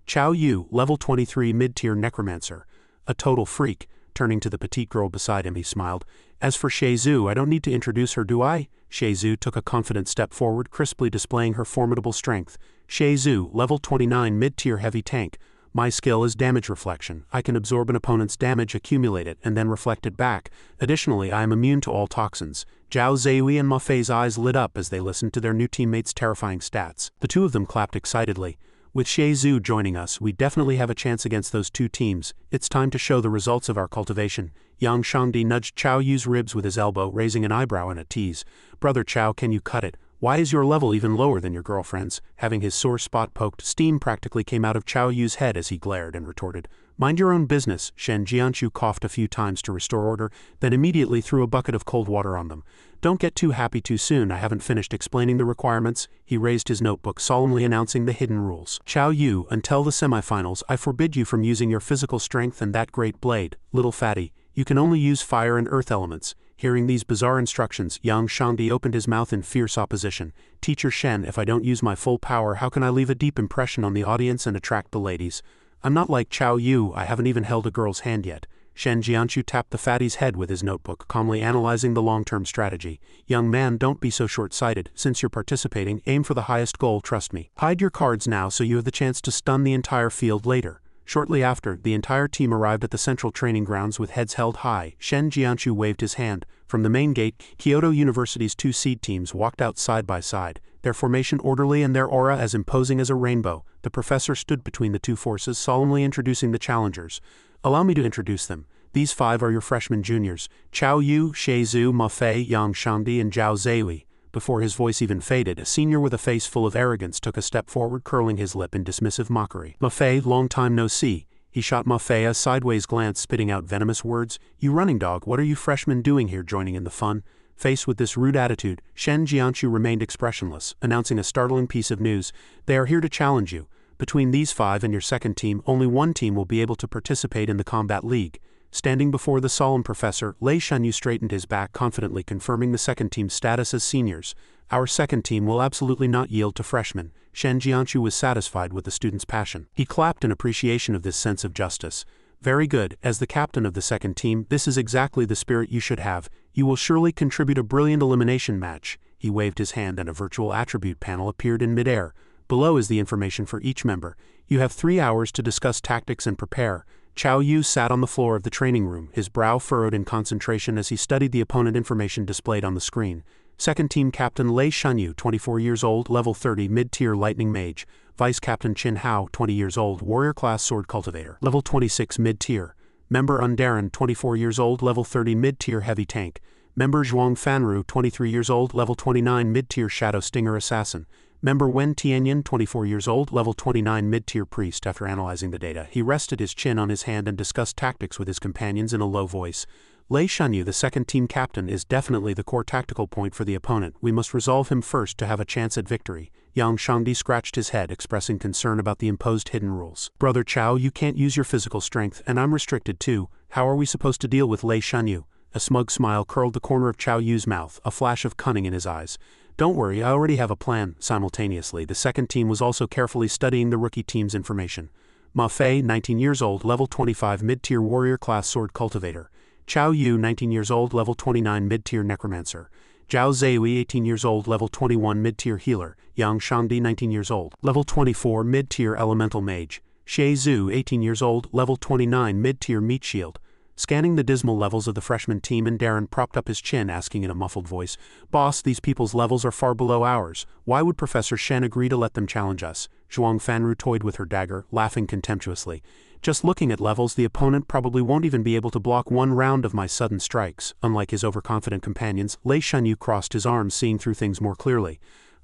Chao Yu, level 23 mid-tier necromancer. A total freak. Turning to the petite girl beside him, he smiled. "As for Xie Zhu, I don't need to introduce her, do I?" Xie Zhu took a confident step forward, crisply displaying her formidable strength. Xie Zhu, level 29 mid-tier heavy tank. My skill is damage reflection. I can absorb an opponent's damage, accumulate it, and then reflect it back. Additionally, I am immune to all toxins. Zhao Zeui and Ma Fei's eyes lit up as they listened to their new teammates' terrifying stats. The two of them clapped excitedly. "With Xie Zhu joining us, we definitely have a chance against those 2 teams. It's time to show the results of our cultivation." Yang Shangdi nudged Chao Yu's ribs with his elbow, raising an eyebrow in a tease. "Brother Chao, can you cut it? Why is your level even lower than your girlfriend's?" Having his sore spot poked, steam practically came out of Chao Yu's head as he glared and retorted, "Mind your own business." Shen Jianchu coughed a few times to restore order, then immediately threw a bucket of cold water on them. "Don't get too happy too soon. I haven't finished explaining the requirements." He raised his notebook, solemnly announcing the hidden rules. "Chao Yu, until the semifinals, I forbid you from using your physical strength and that great blade. Little fatty, you can only use fire and earth elements." Hearing these bizarre instructions, Yang Shangdi opened his mouth in fierce opposition. "Teacher Shen, if I don't use my full power, how can I leave a deep impression on the audience and attract the ladies? I'm not like Chao Yu, I haven't even held a girl's hand yet." Shen Jianchu tapped the fatty's head with his notebook, calmly analyzing the long-term strategy. "Young man, don't be so short-sighted. Since you're participating, aim for the highest goal, trust me. Hide your cards now so you have the chance to stun the entire field later." Shortly after, the entire team arrived at the central training grounds with heads held high. Shen Jianchu waved his hand. From the main gate, Kyoto University's 2 seed teams walked out side by side, their formation orderly and their aura as imposing as a rainbow. The professor stood between the 2 forces, solemnly introducing the challengers. "Allow me to introduce them. These 5 are your freshman juniors: Chao Yu, Xie Zhu, Ma Fei, Yang Shangdi, and Zhao Zeui." Before his voice even faded, a senior with a face full of arrogance took a step forward, curling his lip in dismissive mockery. "Ma Fei, long time no see." He shot Ma Fei a sideways glance, spitting out venomous words. "You running dog, what are you freshmen doing here, joining in the fun?" Faced with this rude attitude, Shen Jianchu remained expressionless, announcing a startling piece of news. "They are here to challenge you. Between these 5 and your second team, only 1 team will be able to participate in the combat league." Standing before the solemn professor, Lei Shanyu straightened his back, confidently confirming the second team's status as seniors. "Our second team will absolutely not yield to freshmen." Shen Jianchu was satisfied with the student's passion. He clapped in appreciation of this sense of justice. Very good. As the captain of the second team, this is exactly the spirit you should have. You will surely contribute a brilliant elimination match. He waved his hand and a virtual attribute panel appeared in midair. Below is the information for each member. You have 3 hours to discuss tactics and prepare. Chao Yu sat on the floor of the training room, his brow furrowed in concentration as he studied the opponent information displayed on the screen. Second Team Captain Lei Shanyu, 24 years old, level 30, mid-tier lightning mage. Vice Captain Qin Hao, 20 years old, warrior class sword cultivator, level 26, mid-tier. Member Undaran, 24 years old, level 30, mid-tier heavy tank. Member Zhuang Fanru, 23 years old, level 29, mid-tier shadow stinger assassin. Member Wen Tianyan, 24 years old, level 29, mid-tier priest. After analyzing the data, he rested his chin on his hand and discussed tactics with his companions in a low voice. Lei Shanyu, the second team captain, is definitely the core tactical point for the opponent. We must resolve him first to have a chance at victory. Yang Shangdi scratched his head, expressing concern about the imposed hidden rules. Brother Chao, you can't use your physical strength, and I'm restricted too. How are we supposed to deal with Lei Shanyu? A smug smile curled the corner of Chao Yu's mouth, a flash of cunning in his eyes. Don't worry, I already have a plan. Simultaneously, the second team was also carefully studying the rookie team's information. Ma Fei, 19 years old, level 25, mid-tier warrior class sword cultivator. Chao Yu, 19 years old, level 29, mid-tier necromancer. Zhao Zaihui, 18 years old, level 21, mid-tier healer. Yang Shangdi, 19 years old, level 24, mid-tier elemental mage. Xie Zhu, 18 years old, level 29, mid-tier meat shield. Scanning the dismal levels of the freshman team, and Darren propped up his chin, asking in a muffled voice, "Boss, these people's levels are far below ours. Why would Professor Shen agree to let them challenge us?" Zhuang Fanru toyed with her dagger, laughing contemptuously. "Just looking at levels, the opponent probably won't even be able to block one round of my sudden strikes." Unlike his overconfident companions, Lei Shanyu crossed his arms, seeing through things more clearly.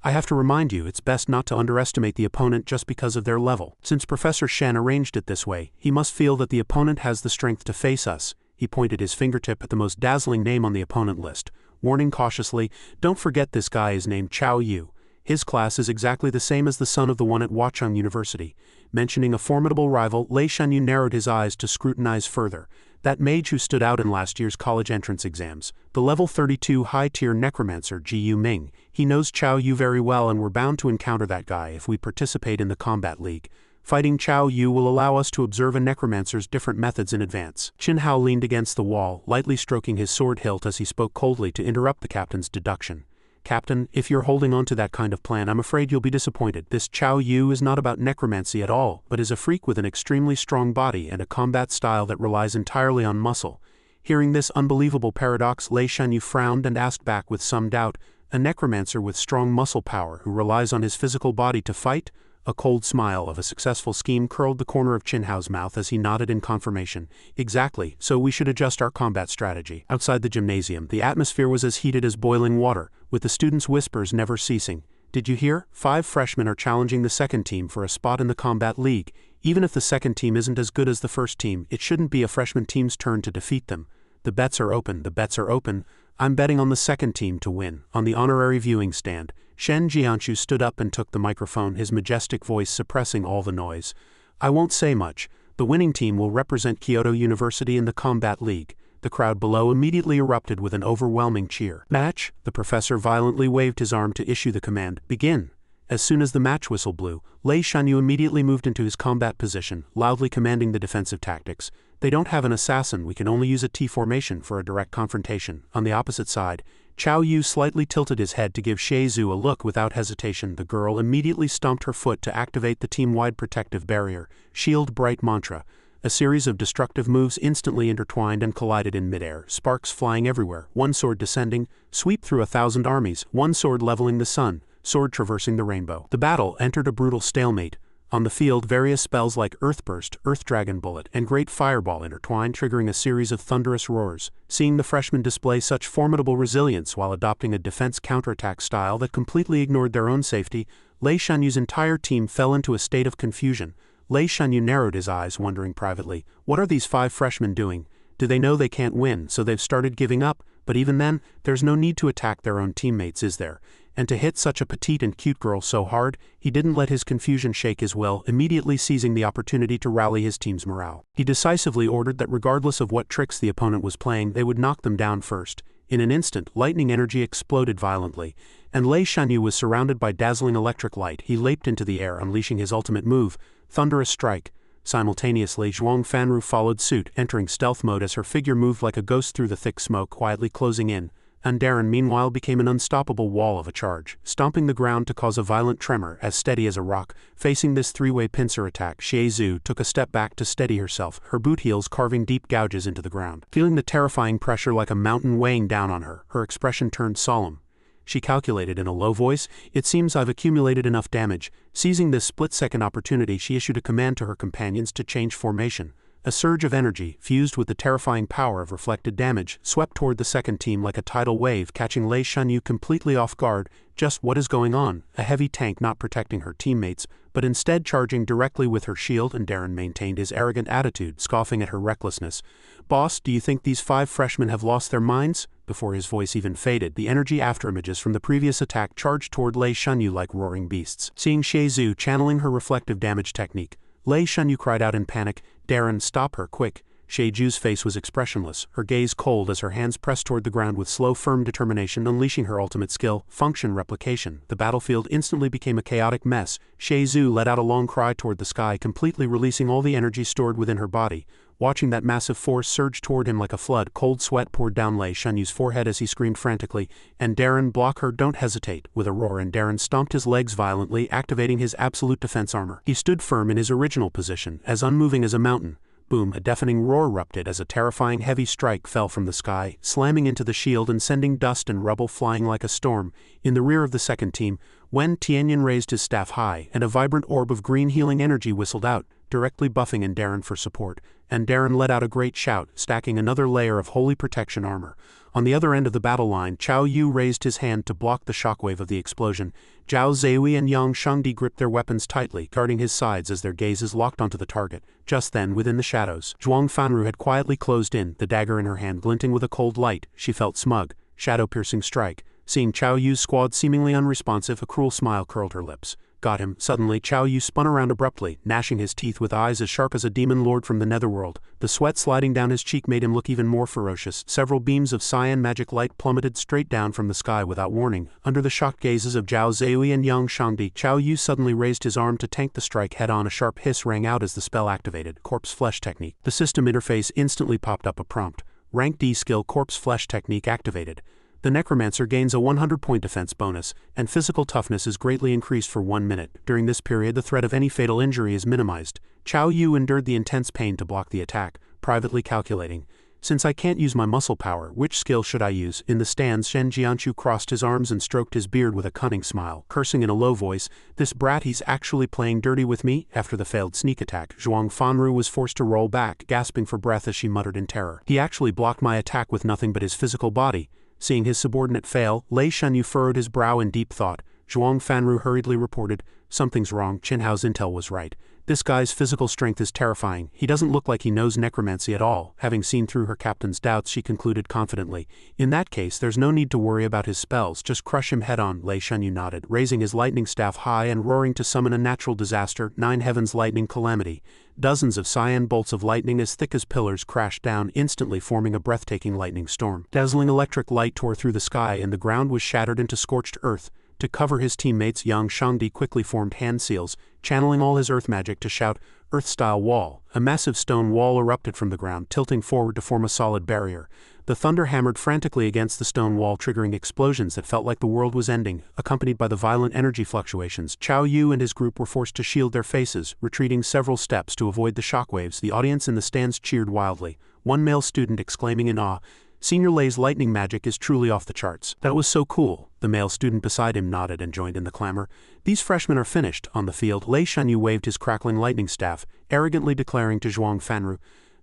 "I have to remind you, it's best not to underestimate the opponent just because of their level. Since Professor Shen arranged it this way, he must feel that the opponent has the strength to face us." He pointed his fingertip at the most dazzling name on the opponent list, warning cautiously, "Don't forget this guy is named Chao Yu. His class is exactly the same as the son of the one at Huacheng University." Mentioning a formidable rival, Lei Shanyu narrowed his eyes to scrutinize further. That mage who stood out in last year's college entrance exams, the level 32 high-tier necromancer Ji Ming. He knows Chao Yu very well, and we're bound to encounter that guy if we participate in the combat league. Fighting Chao Yu will allow us to observe a necromancer's different methods in advance. Qin Hao leaned against the wall, lightly stroking his sword hilt as he spoke coldly to interrupt the captain's deduction. "Captain, if you're holding on to that kind of plan, I'm afraid you'll be disappointed. This Chao Yu is not about necromancy at all, but is a freak with an extremely strong body and a combat style that relies entirely on muscle." Hearing this unbelievable paradox, Lei Shanyu frowned and asked back with some doubt, "A necromancer with strong muscle power who relies on his physical body to fight?" A cold smile of a successful scheme curled the corner of Qin Hao's mouth as he nodded in confirmation. "Exactly, so we should adjust our combat strategy." Outside the gymnasium, the atmosphere was as heated as boiling water, with the students' whispers never ceasing. "Did you hear? 5 freshmen are challenging the second team for a spot in the combat league. Even if the second team isn't as good as the first team, it shouldn't be a freshman team's turn to defeat them. The bets are open, the bets are open. I'm betting on the second team to win." On the honorary viewing stand, Shen Jianshu stood up and took the microphone, his majestic voice suppressing all the noise. "I won't say much. The winning team will represent Kyoto University in the combat league." The crowd below immediately erupted with an overwhelming cheer. "Match!" The professor violently waved his arm to issue the command, "Begin!" As soon as the match whistle blew, Lei Shanyu immediately moved into his combat position, loudly commanding the defensive tactics. "They don't have an assassin, we can only use a T formation for a direct confrontation." On the opposite side, Chao Yu slightly tilted his head to give Xie Zhu a look. Without hesitation, the girl immediately stomped her foot to activate the team-wide protective barrier, Shield Bright Mantra. A series of destructive moves instantly intertwined and collided in midair, sparks flying everywhere, one sword descending, sweep through 1,000 armies, one sword leveling the sun, sword traversing the rainbow. The battle entered a brutal stalemate. On the field, various spells like Earthburst, Earth Dragon Bullet, and Great Fireball intertwined, triggering a series of thunderous roars. Seeing the freshmen display such formidable resilience while adopting a defense counterattack style that completely ignored their own safety, Lei Shanyu's entire team fell into a state of confusion. Lei Shanyu narrowed his eyes, wondering privately, what are these 5 freshmen doing? Do they know they can't win, so they've started giving up? But even then, there's no need to attack their own teammates, is there? And to hit such a petite and cute girl so hard, he didn't let his confusion shake his will, immediately seizing the opportunity to rally his team's morale. He decisively ordered that regardless of what tricks the opponent was playing, they would knock them down first. In an instant, lightning energy exploded violently, and Lei Shanyu was surrounded by dazzling electric light. He leaped into the air, unleashing his ultimate move, Thunderous Strike. Simultaneously, Zhuang Fanru followed suit, entering stealth mode as her figure moved like a ghost through the thick smoke, quietly closing in. Darren meanwhile became an unstoppable wall of a charge, stomping the ground to cause a violent tremor, as steady as a rock. Facing this three-way pincer attack, Xie Zhu took a step back to steady herself, her boot heels carving deep gouges into the ground. Feeling the terrifying pressure like a mountain weighing down on her, her expression turned solemn. She calculated in a low voice, "It seems I've accumulated enough damage." Seizing this split-second opportunity, she issued a command to her companions to change formation. A surge of energy, fused with the terrifying power of reflected damage, swept toward the second team like a tidal wave, catching Lei Shanyu completely off guard. Just what is going on? A heavy tank not protecting her teammates, but instead charging directly with her shield, and Darren maintained his arrogant attitude, scoffing at her recklessness. "Boss, do you think these 5 freshmen have lost their minds?" Before his voice even faded, the energy afterimages from the previous attack charged toward Lei Shanyu like roaring beasts. Seeing Xie Zhu channeling her reflective damage technique, Lei Shanyu cried out in panic, "Darren, stop her, quick!" Xie Zhu's face was expressionless, her gaze cold as her hands pressed toward the ground with slow, firm determination, unleashing her ultimate skill, function replication. The battlefield instantly became a chaotic mess. Xie Zhu let out a long cry toward the sky, completely releasing all the energy stored within her body. Watching that massive force surge toward him like a flood, cold sweat poured down Lei Shanyu's forehead as he screamed frantically, "And Darren, block her, don't hesitate!" With a roar, and Darren stomped his legs violently, activating his absolute defense armor. He stood firm in his original position, as unmoving as a mountain. Boom, a deafening roar erupted as a terrifying heavy strike fell from the sky, slamming into the shield and sending dust and rubble flying like a storm. In the rear of the second team, Wen Tianyan raised his staff high, and a vibrant orb of green healing energy whistled out, directly buffing Darren for support. And Darren let out a great shout, stacking another layer of holy protection armor. On the other end of the battle line, Chao Yu raised his hand to block the shockwave of the explosion. Zhao Zeui and Yang Shangdi gripped their weapons tightly, guarding his sides as their gazes locked onto the target. Just then, within the shadows, Zhuang Fanru had quietly closed in, the dagger in her hand glinting with a cold light. She felt smug. Shadow-piercing strike. Seeing Chao Yu's squad seemingly unresponsive, a cruel smile curled her lips. Got him. Suddenly, Chao Yu spun around abruptly, gnashing his teeth with eyes as sharp as a demon lord from the netherworld. The sweat sliding down his cheek made him look even more ferocious. Several beams of cyan magic light plummeted straight down from the sky without warning. Under the shocked gazes of Zhao Zeui and Yang Shangdi, Chao Yu suddenly raised his arm to tank the strike head-on. A sharp hiss rang out as the spell activated. Corpse Flesh Technique. The system interface instantly popped up a prompt. Rank D skill Corpse Flesh Technique activated. The Necromancer gains a 100-point defense bonus, and physical toughness is greatly increased for 1 minute. During this period, the threat of any fatal injury is minimized. Chao Yu endured the intense pain to block the attack, privately calculating, "Since I can't use my muscle power, which skill should I use?" In the stands, Shen Jianchu crossed his arms and stroked his beard with a cunning smile, cursing in a low voice, "This brat, he's actually playing dirty with me." After the failed sneak attack, Zhuang Fanru was forced to roll back, gasping for breath as she muttered in terror. "He actually blocked my attack with nothing but his physical body." Seeing his subordinate fail, Lei Shanyu furrowed his brow in deep thought. Zhuang Fanru hurriedly reported, "Something's wrong." Qinhao's intel was right. "This guy's physical strength is terrifying. He doesn't look like he knows necromancy at all." Having seen through her captain's doubts, she concluded confidently, "In that case, there's no need to worry about his spells. Just crush him head-on." Lei Shanyu nodded, raising his lightning staff high and roaring to summon a natural disaster, 9 heavens lightning calamity. Dozens of cyan bolts of lightning as thick as pillars crashed down, instantly forming a breathtaking lightning storm. Dazzling electric light tore through the sky, and the ground was shattered into scorched earth. To cover his teammates, Yang Shangdi quickly formed hand seals, channeling all his earth magic to shout, "Earth-style wall." A massive stone wall erupted from the ground, tilting forward to form a solid barrier. The thunder hammered frantically against the stone wall, triggering explosions that felt like the world was ending. Accompanied by the violent energy fluctuations, Chao Yu and his group were forced to shield their faces, retreating several steps to avoid the shockwaves. The audience in the stands cheered wildly, one male student exclaiming in awe, "Senior Lei's lightning magic is truly off the charts." "That was so cool." The male student beside him nodded and joined in the clamor. "These freshmen are finished." On the field, Lei Shanyu waved his crackling lightning staff, arrogantly declaring to Zhuang Fanru,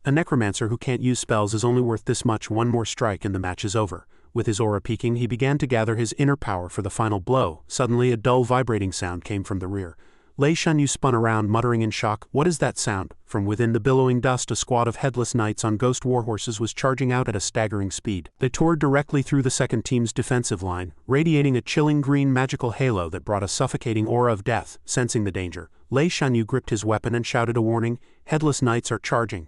"A necromancer who can't use spells is only worth this much. One more strike and the match is over." With his aura peaking, he began to gather his inner power for the final blow. Suddenly, a dull vibrating sound came from the rear. Lei Shanyu spun around, muttering in shock, "What is that sound?" From within the billowing dust, a squad of headless knights on ghost warhorses was charging out at a staggering speed. They tore directly through the second team's defensive line, radiating a chilling green magical halo that brought a suffocating aura of death. Sensing the danger, Lei Shanyu gripped his weapon and shouted a warning, "Headless knights are charging."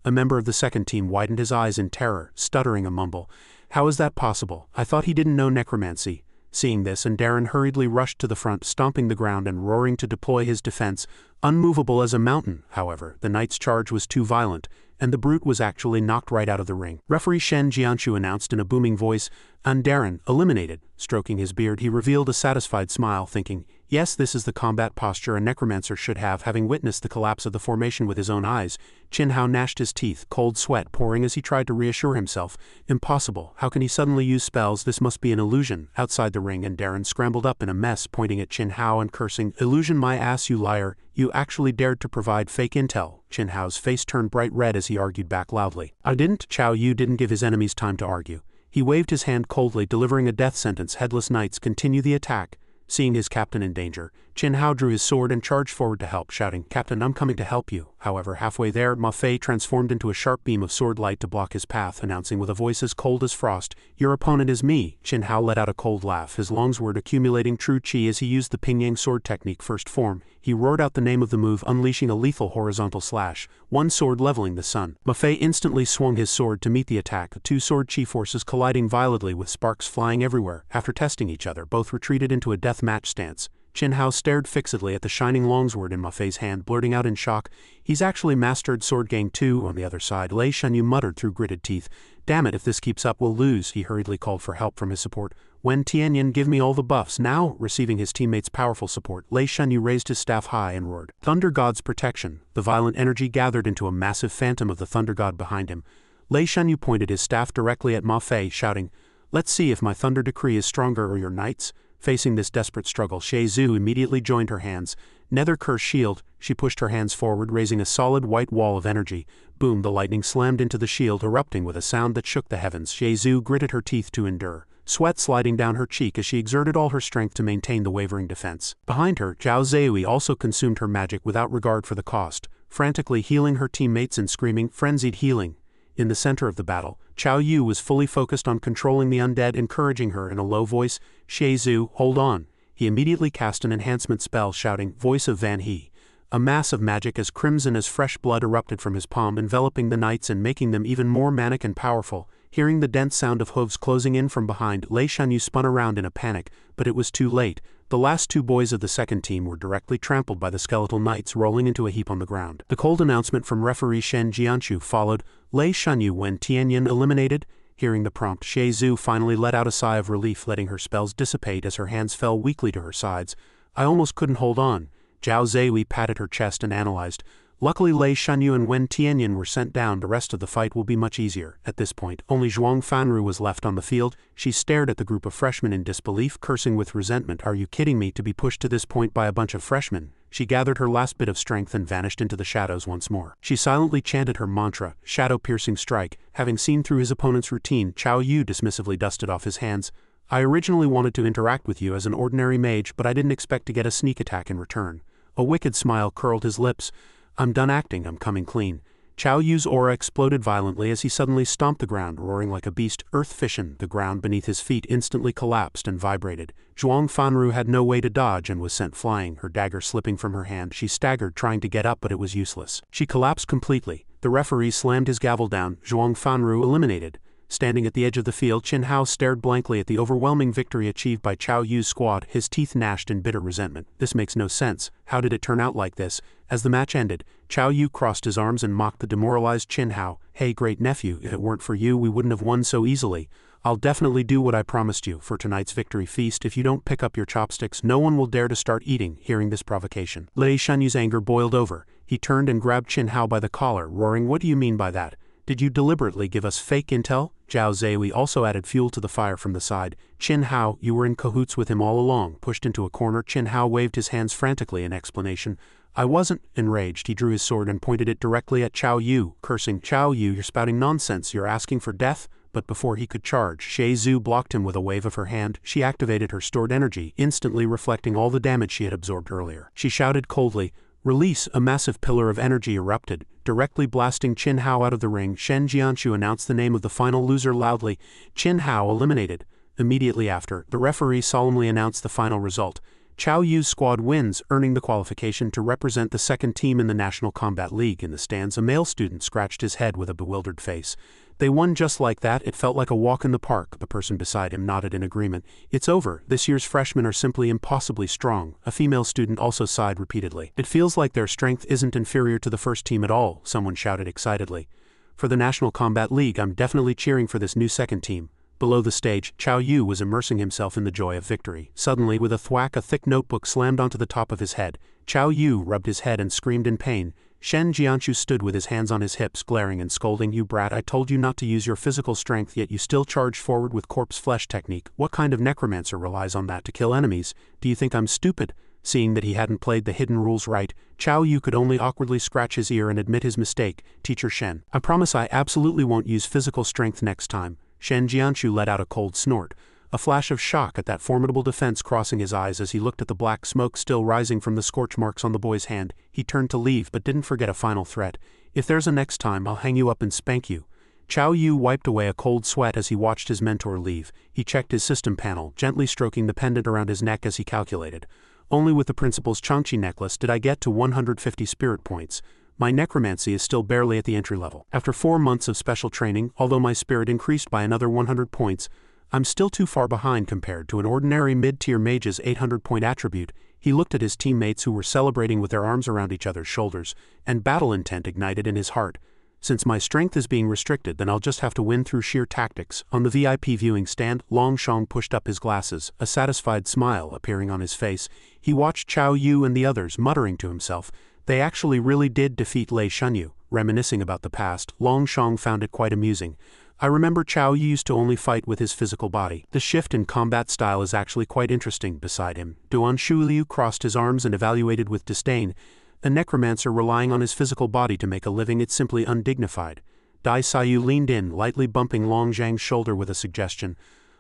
A member of the second team widened his eyes in terror, stuttering a mumble, "How is that possible? I thought he didn't know necromancy." Seeing this, and Darren hurriedly rushed to the front, stomping the ground and roaring to deploy his defense. Unmovable as a mountain, however, the knight's charge was too violent, and the brute was actually knocked right out of the ring. Referee Shen Jianshu announced in a booming voice, "Undead, eliminated." Stroking his beard, he revealed a satisfied smile, thinking, yes, this is the combat posture a necromancer should have. Having witnessed the collapse of the formation with his own eyes, Qin Hao gnashed his teeth, cold sweat pouring as he tried to reassure himself. Impossible, how can he suddenly use spells? This must be an illusion. Outside the ring, and Darren scrambled up in a mess, pointing at Qin Hao and cursing, "Illusion my ass, you liar, you actually dared to provide fake intel." Qin Hao's face turned bright red as he argued back loudly. "I didn't." Chao Yu didn't give his enemies time to argue. He waved his hand coldly, delivering a death sentence. Headless knights, continue the attack. Seeing his captain in danger, Qin Hao drew his sword and charged forward to help, shouting, "Captain, I'm coming to help you." However, halfway there, Ma Fei transformed into a sharp beam of sword light to block his path, announcing with a voice as cold as frost, "Your opponent is me." Qin Hao let out a cold laugh, his longsword accumulating true qi as he used the Pingyang sword technique first form. He roared out the name of the move, unleashing a lethal horizontal slash, one sword leveling the sun. Ma Fei instantly swung his sword to meet the attack, the two sword qi forces colliding violently with sparks flying everywhere. After testing each other, both retreated into a death match stance. Qin Hao stared fixedly at the shining longsword in Ma Fei's hand, blurting out in shock, "He's actually mastered sword gang too." On the other side, Lei Shanyu muttered through gritted teeth, "Damn it, if this keeps up we'll lose." He hurriedly called for help from his support. "Wen Tianyan, give me all the buffs now." Receiving his teammates' powerful support, Lei Shanyu raised his staff high and roared, "Thunder God's protection." The violent energy gathered into a massive phantom of the Thunder God behind him. Lei Shanyu pointed his staff directly at Ma Fei, shouting, "Let's see if my thunder decree is stronger or your knights." Facing this desperate struggle, Xie Zhu immediately joined her hands. Nether curse shield, she pushed her hands forward, raising a solid white wall of energy. Boom, the lightning slammed into the shield, erupting with a sound that shook the heavens. Xie Zhu gritted her teeth to endure, sweat sliding down her cheek as she exerted all her strength to maintain the wavering defense. Behind her, Zhao Zeui also consumed her magic without regard for the cost, frantically healing her teammates and screaming, "Frenzied healing." In the center of the battle, Chao Yu was fully focused on controlling the undead, encouraging her in a low voice, "Xie Zhu, hold on." He immediately cast an enhancement spell, shouting, "Voice of Van He." A mass of magic as crimson as fresh blood erupted from his palm, enveloping the knights and making them even more manic and powerful. Hearing the dense sound of hooves closing in from behind, Lei Shanyu spun around in a panic, but it was too late. The last two boys of the second team were directly trampled by the skeletal knights, rolling into a heap on the ground. The cold announcement from referee Shen Jianshu followed, "Lei Shanyu, Wen Tianyan eliminated." Hearing the prompt, Xie Zhu finally let out a sigh of relief, letting her spells dissipate as her hands fell weakly to her sides. "I almost couldn't hold on." Zhao Zeui patted her chest and analyzed. "Luckily Lei Shanyu and Wen Tianyan were sent down. The rest of the fight will be much easier." At this point, only Zhuang Fanru was left on the field. She stared at the group of freshmen in disbelief, cursing with resentment. "Are you kidding me, to be pushed to this point by a bunch of freshmen?" She gathered her last bit of strength and vanished into the shadows once more. She silently chanted her mantra, shadow-piercing strike. Having seen through his opponent's routine, Chao Yu dismissively dusted off his hands. "I originally wanted to interact with you as an ordinary mage, but I didn't expect to get a sneak attack in return." A wicked smile curled his lips. "I'm done acting, I'm coming clean." Chao Yu's aura exploded violently as he suddenly stomped the ground, roaring like a beast. Earth fission, the ground beneath his feet instantly collapsed and vibrated. Zhuang Fanru had no way to dodge and was sent flying, her dagger slipping from her hand. She staggered, trying to get up, but it was useless. She collapsed completely. The referee slammed his gavel down. Zhuang Fanru eliminated. Standing at the edge of the field, Qin Hao stared blankly at the overwhelming victory achieved by Chao Yu's squad, his teeth gnashed in bitter resentment. "This makes no sense. How did it turn out like this?" As the match ended, Chao Yu crossed his arms and mocked the demoralized Qin Hao. "Hey, great nephew, if it weren't for you, we wouldn't have won so easily. I'll definitely do what I promised you for tonight's victory feast. If you don't pick up your chopsticks, no one will dare to start eating." Hearing this provocation, Lei Shanyu's anger boiled over. He turned and grabbed Qin Hao by the collar, roaring, "What do you mean by that? Did you deliberately give us fake intel?" Zhao Zeui also added fuel to the fire from the side. "Qin Hao, you were in cahoots with him all along." Pushed into a corner, Qin Hao waved his hands frantically in explanation. "I wasn't." Enraged, he drew his sword and pointed it directly at Chao Yu, cursing, "Chao Yu, you're spouting nonsense. You're asking for death?" But before he could charge, Xie Zhu blocked him with a wave of her hand. She activated her stored energy, instantly reflecting all the damage she had absorbed earlier. She shouted coldly, "Release!" A massive pillar of energy erupted, directly blasting Qin Hao out of the ring. Shen Jianshu announced the name of the final loser loudly, "Qin Hao eliminated." Immediately after, the referee solemnly announced the final result. Chao Yu's squad wins, earning the qualification to represent the second team in the National Combat League. In the stands, a male student scratched his head with a bewildered face. They won just like that. It felt like a walk in the park. The person beside him nodded in agreement. It's over. This year's freshmen are simply impossibly strong. A female student also sighed repeatedly. It feels like their strength isn't inferior to the first team at all, someone shouted excitedly. For the National Combat League, I'm definitely cheering for this new second team. Below the stage, Chao Yu was immersing himself in the joy of victory. Suddenly, with a thwack, a thick notebook slammed onto the top of his head. Chao Yu rubbed his head and screamed in pain. Shen Jianshu stood with his hands on his hips, glaring and scolding. You brat, I told you not to use your physical strength, yet you still charged forward with corpse flesh technique. What kind of necromancer relies on that to kill enemies? Do you think I'm stupid? Seeing that he hadn't played the hidden rules right, Chao Yu could only awkwardly scratch his ear and admit his mistake. Teacher Shen, I promise I absolutely won't use physical strength next time. Shen Jianshu let out a cold snort, a flash of shock at that formidable defense crossing his eyes as he looked at the black smoke still rising from the scorch marks on the boy's hand. He turned to leave but didn't forget a final threat. If there's a next time, I'll hang you up and spank you. Chao Yu wiped away a cold sweat as he watched his mentor leave. He checked his system panel, gently stroking the pendant around his neck as he calculated. Only with the principal's Changqi necklace did I get to 150 spirit points. My necromancy is still barely at the entry level. After 4 months of special training, although my spirit increased by another 100 points, I'm still too far behind compared to an ordinary mid-tier mage's 800-point attribute. He looked at his teammates who were celebrating with their arms around each other's shoulders, and battle intent ignited in his heart. Since my strength is being restricted, then I'll just have to win through sheer tactics. On the VIP viewing stand, Long Shang pushed up his glasses, a satisfied smile appearing on his face. He watched Chao Yu and the others, muttering to himself. They actually really did defeat Lei Shunyu. Reminiscing about the past, Long Shang found it quite amusing. I remember Chao Yu used to only fight with his physical body. The shift in combat style is actually quite interesting. Beside him, Duan Shuliu crossed his arms and evaluated with disdain. A necromancer relying on his physical body to make a living, it's simply undignified. Dai Sayu leaned in, lightly bumping Long Zhang's shoulder with a suggestion.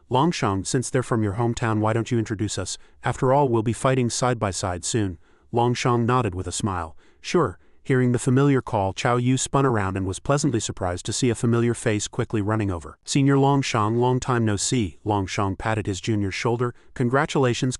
Long Shang, since they're from your hometown, why don't you introduce us? After all, we'll be fighting side by side soon. Long Shang nodded with a smile. Sure. Hearing the familiar call, Chao Yu spun around and was pleasantly surprised to see a familiar face quickly running over. Senior Long Shang, long time no see. Long Shang patted his junior's shoulder. Congratulations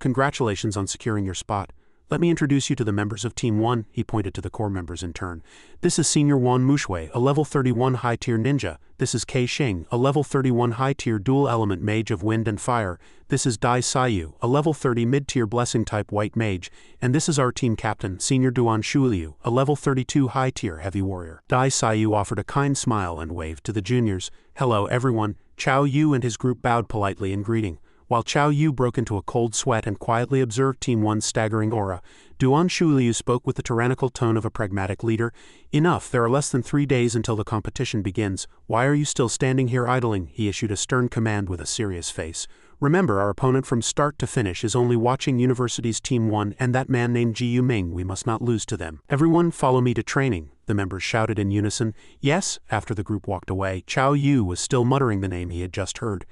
on securing your spot. Let me introduce you to the members of Team 1, he pointed to the core members in turn. This is Senior Wan Mushui, a level 31 high-tier ninja. This is Kei Xing, a level 31 high-tier dual-element mage of wind and fire. This is Dai Sayu, a level 30 mid-tier blessing-type white mage. And this is our team captain, Senior Duan Shuliu, a level 32 high-tier heavy warrior. Dai Sayu offered a kind smile and waved to the juniors. Hello everyone. Chao Yu and his group bowed politely in greeting. While Chao Yu broke into a cold sweat and quietly observed Team 1's staggering aura, Duan Shuliu spoke with the tyrannical tone of a pragmatic leader. Enough, there are less than 3 days until the competition begins. Why are you still standing here idling? He issued a stern command with a serious face. Remember, our opponent from start to finish is only watching University's Team 1 and that man named Ji Yuming. We must not lose to them. Everyone follow me to training, the members shouted in unison. Yes, after the group walked away, Chao Yu was still muttering the name he had just heard.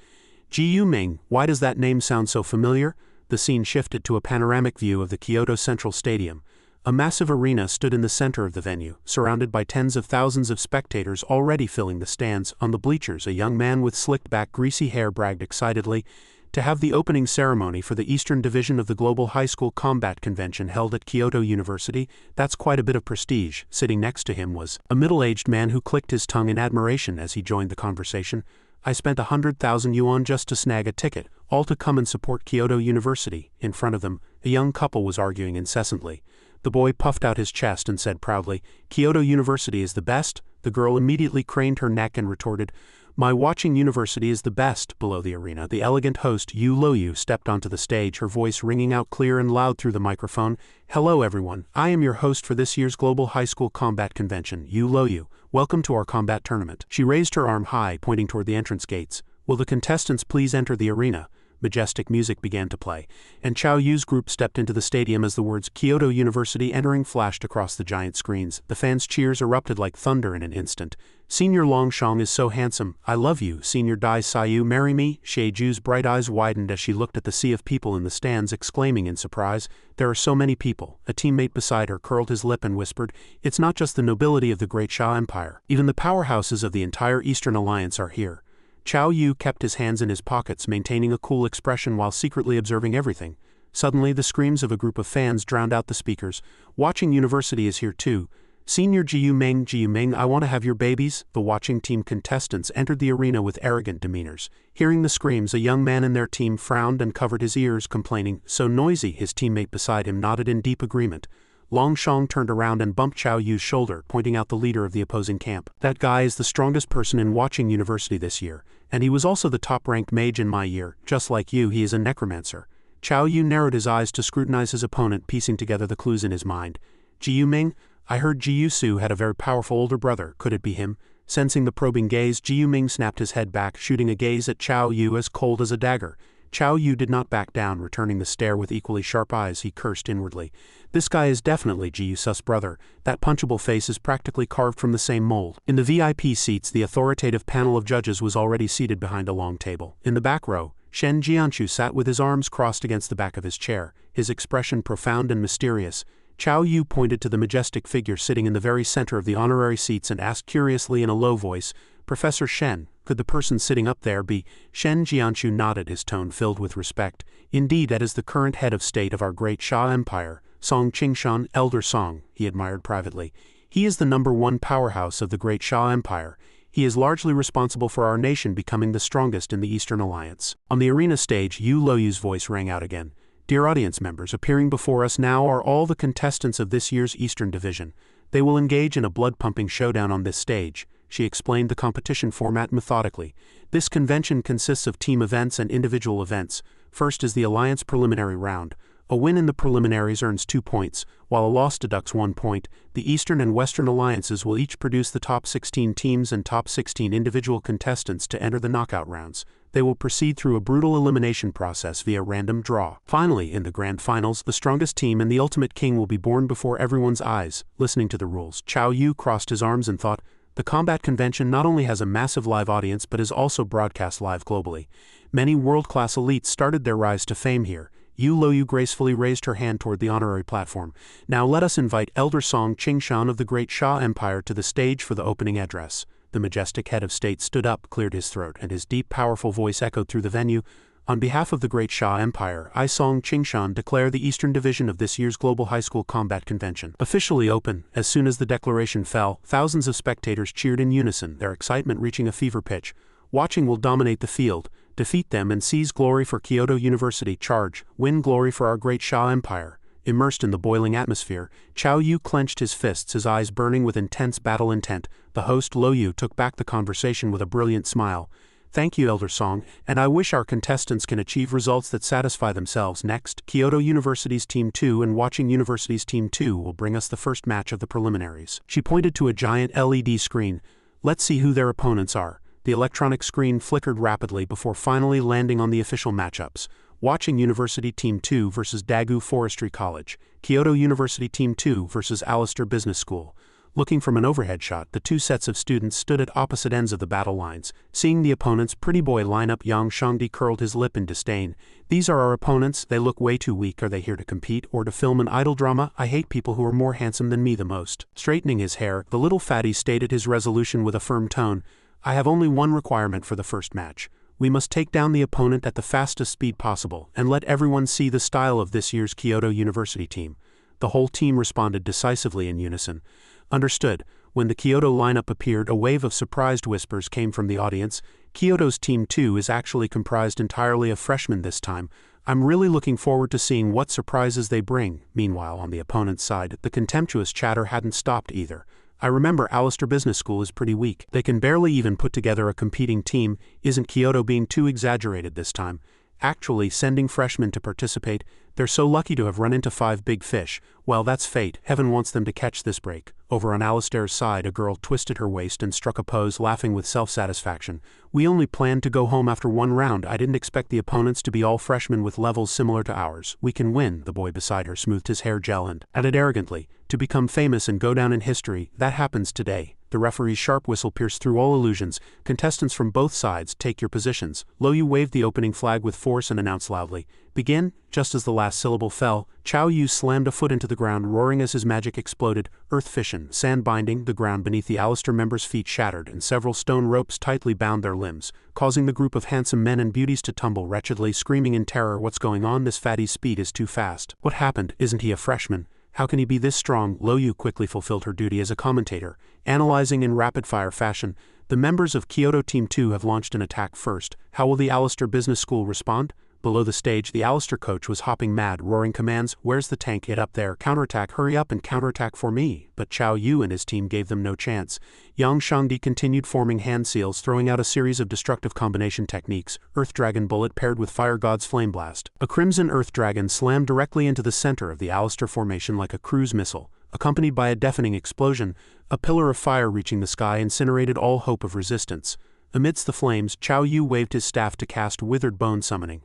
Ji Yuming, why does that name sound so familiar? The scene shifted to a panoramic view of the Kyoto Central Stadium. A massive arena stood in the center of the venue, surrounded by tens of thousands of spectators already filling the stands. On the bleachers, a young man with slicked-back greasy hair bragged excitedly. To have the opening ceremony for the Eastern Division of the Global High School Combat Convention held at Kyoto University, that's quite a bit of prestige. Sitting next to him was a middle-aged man who clicked his tongue in admiration as he joined the conversation. I spent 100,000 yuan just to snag a ticket, all to come and support Kyoto University. In front of them, a young couple was arguing incessantly. The boy puffed out his chest and said proudly, Kyoto University is the best. The girl immediately craned her neck and retorted, My watching university is the best. Below the arena, the elegant host Yu Loyu stepped onto the stage, her voice ringing out clear and loud through the microphone. Hello everyone, I am your host for this year's Global High School Combat Convention, Yu Loyu. Welcome to our combat tournament. She raised her arm high, pointing toward the entrance gates. Will the contestants please enter the arena? Majestic music began to play, and Chao Yu's group stepped into the stadium as the words Kyoto University entering flashed across the giant screens. The fans' cheers erupted like thunder in an instant. Senior Long Shang is so handsome. I love you. Senior Dai Sayu, marry me. Sheiju's bright eyes widened as she looked at the sea of people in the stands, exclaiming in surprise, There are so many people. A teammate beside her curled his lip and whispered, It's not just the nobility of the great Xia Empire. Even the powerhouses of the entire Eastern Alliance are here. Chao Yu kept his hands in his pockets, maintaining a cool expression while secretly observing everything. Suddenly, the screams of a group of fans drowned out the speakers. Watching University is here too. Senior Jiu Ming, I want to have your babies. The watching team contestants entered the arena with arrogant demeanors. Hearing the screams, a young man in their team frowned and covered his ears, complaining, "So noisy." His teammate beside him nodded in deep agreement. Long Shang turned around and bumped Chao Yu's shoulder, pointing out the leader of the opposing camp. "That guy is the strongest person in watching University this year, and he was also the top-ranked mage in my year. Just like you, he is a necromancer." Chao Yu narrowed his eyes to scrutinize his opponent, piecing together the clues in his mind. "Jiu Ming? I heard Jiu Su had a very powerful older brother. Could it be him?" Sensing the probing gaze, Jiu Ming snapped his head back, shooting a gaze at Chao Yu as cold as a dagger. Chao Yu did not back down, returning the stare with equally sharp eyes. He cursed inwardly. "This guy is definitely Jiu Su's brother. That punchable face is practically carved from the same mold." In the VIP seats, the authoritative panel of judges was already seated behind a long table. In the back row, Shen Jianshu sat with his arms crossed against the back of his chair, his expression profound and mysterious. Chao Yu pointed to the majestic figure sitting in the very center of the honorary seats and asked curiously in a low voice, "Professor Shen, could the person sitting up there be?" Shen Jianshu nodded, his tone filled with respect. "Indeed, that is the current head of state of our great Xia Empire, Song Qingshan, Elder Song," he admired privately. "He is the #1 powerhouse of the great Xia Empire. He is largely responsible for our nation becoming the strongest in the Eastern Alliance." On the arena stage, Yu Loyu's voice rang out again. "Dear audience members, appearing before us now are all the contestants of this year's Eastern Division. They will engage in a blood-pumping showdown on this stage." She explained the competition format methodically. "This convention consists of team events and individual events. First is the Alliance preliminary round. A win in the preliminaries earns 2 points, while a loss deducts 1 point. The Eastern and Western Alliances will each produce the top 16 teams and top 16 individual contestants to enter the knockout rounds. They will proceed through a brutal elimination process via random draw. Finally, in the grand finals, the strongest team and the ultimate king will be born before everyone's eyes." Listening to the rules, Chao Yu crossed his arms and thought, "The combat convention not only has a massive live audience but is also broadcast live globally. Many world-class elites started their rise to fame here." Yu Loyu gracefully raised her hand toward the honorary platform. "Now let us invite Elder Song Qingshan of the Great Xia Empire to the stage for the opening address." The majestic head of state stood up, cleared his throat, and his deep, powerful voice echoed through the venue. "On behalf of the Great Xia Empire, I, Song Qingshan, declare the Eastern Division of this year's Global High School Combat Convention officially open." As soon as the declaration fell, thousands of spectators cheered in unison, their excitement reaching a fever pitch. "Watching will dominate the field. Defeat them and seize glory for Kyoto University. Charge, win glory for our Great Xia Empire." Immersed in the boiling atmosphere, Chao Yu clenched his fists, his eyes burning with intense battle intent. The host, Loyu, took back the conversation with a brilliant smile. "Thank you, Elder Song, and I wish our contestants can achieve results that satisfy themselves." Next, Kyoto University's Team 2 and Watching University's Team 2 will bring us the first match of the preliminaries. She pointed to a giant LED screen. "Let's see who their opponents are." The electronic screen flickered rapidly before finally landing on the official matchups. Watching University Team 2 versus Dagu Forestry College, Kyoto University Team 2 versus Alistair Business School. Looking from an overhead shot, the two sets of students stood at opposite ends of the battle lines. Seeing the opponent's pretty boy lineup, Yang Shangdi curled his lip in disdain. "These are our opponents. They look way too weak. Are they here to compete or to film an idol drama? I hate people who are more handsome than me the most." Straightening his hair, the little fatty stated his resolution with a firm tone. "I have only one requirement for the first match. We must take down the opponent at the fastest speed possible, and let everyone see the style of this year's Kyoto University team." The whole team responded decisively in unison. "Understood." When the Kyoto lineup appeared, a wave of surprised whispers came from the audience. "Kyoto's Team 2 is actually comprised entirely of freshmen this time. I'm really looking forward to seeing what surprises they bring." Meanwhile, on the opponent's side, the contemptuous chatter hadn't stopped either. "I remember Alistair Business School is pretty weak. They can barely even put together a competing team. Isn't Kyoto being too exaggerated this time? Actually sending freshmen to participate? They're so lucky to have run into 5 big fish. Well, that's fate. Heaven wants them to catch this break." Over on Alistair's side, a girl twisted her waist and struck a pose, laughing with self-satisfaction. "We only planned to go home after 1 round. I didn't expect the opponents to be all freshmen with levels similar to ours. We can win." The boy beside her smoothed his hair gel and added arrogantly, "To become famous and go down in history, that happens today." The referee's sharp whistle pierced through all illusions. Contestants from both sides, take your positions. Lo Yu waved the opening flag with force and announced loudly, "Begin." Just as the last syllable fell, Chao Yu slammed a foot into the ground, roaring as his magic exploded. Earth fission, sand binding, the ground beneath the Alistair members' feet shattered, and several stone ropes tightly bound their limbs, causing the group of handsome men and beauties to tumble wretchedly, screaming in terror, "What's going on? This fatty's speed is too fast. What happened? Isn't he a freshman? How can he be this strong?" Lo Yu quickly fulfilled her duty as a commentator, analyzing in rapid-fire fashion. "The members of Kyoto Team 2 have launched an attack first. How will the Alistair Business School respond?" Below the stage, the Alistair coach was hopping mad, roaring commands. "Where's the tank? It up there. Counterattack, hurry up and counterattack for me." But Chao Yu and his team gave them no chance. Yang Shangdi continued forming hand seals, throwing out a series of destructive combination techniques. Earth Dragon Bullet paired with Fire God's Flame Blast. A Crimson Earth Dragon slammed directly into the center of the Alistair formation like a cruise missile. Accompanied by a deafening explosion, a pillar of fire reaching the sky incinerated all hope of resistance. Amidst the flames, Chao Yu waved his staff to cast Withered Bone Summoning.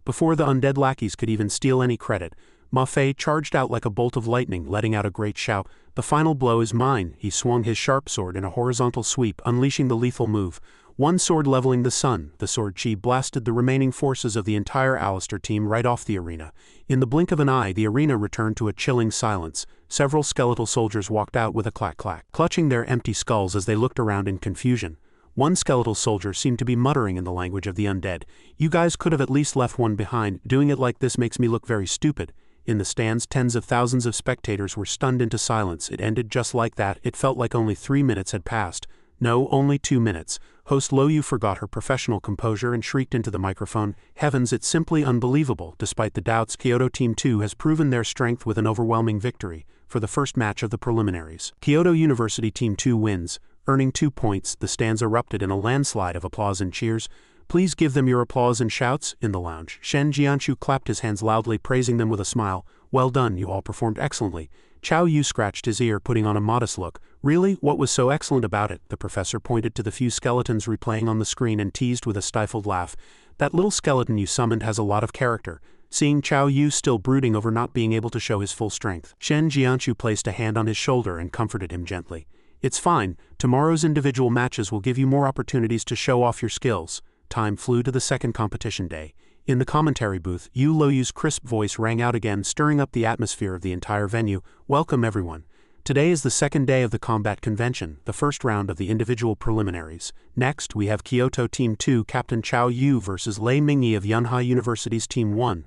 Before the undead lackeys could even steal any credit, Ma Fei charged out like a bolt of lightning, letting out a great shout. "The final blow is mine." He swung his sharp sword in a horizontal sweep, unleashing the lethal move. One sword leveling the sun, the sword chi blasted the remaining forces of the entire Alistair team right off the arena. In the blink of an eye, the arena returned to a chilling silence. Several skeletal soldiers walked out with a clack-clack, clutching their empty skulls as they looked around in confusion. One skeletal soldier seemed to be muttering in the language of the undead. "You guys could have at least left one behind. Doing it like this makes me look very stupid." In the stands, tens of thousands of spectators were stunned into silence. It ended just like that. It felt like only 3 minutes had passed. No, only 2 minutes. Host Lo Yu forgot her professional composure and shrieked into the microphone, "Heavens, it's simply unbelievable." Despite the doubts, Kyoto Team 2 has proven their strength with an overwhelming victory for the first match of the preliminaries. Kyoto University Team 2 wins, earning 2 points. The stands erupted in a landslide of applause and cheers. "Please give them your applause and shouts." In the lounge, Shen Jianshu clapped his hands loudly, praising them with a smile. "Well done, you all performed excellently." Chao Yu scratched his ear, putting on a modest look. "Really? What was so excellent about it?" The professor pointed to the few skeletons replaying on the screen and teased with a stifled laugh. "That little skeleton you summoned has a lot of character." Seeing Chao Yu still brooding over not being able to show his full strength, Shen Jianshu placed a hand on his shoulder and comforted him gently. "It's fine. Tomorrow's individual matches will give you more opportunities to show off your skills." Time flew to the second competition day. In the commentary booth, Lo Yu's crisp voice rang out again, stirring up the atmosphere of the entire venue. "Welcome everyone. Today is the second day of the combat convention, the first round of the individual preliminaries. Next, we have Kyoto Team 2 Captain Chao Yu versus Lei Mingyi of Yunhai University's Team 1.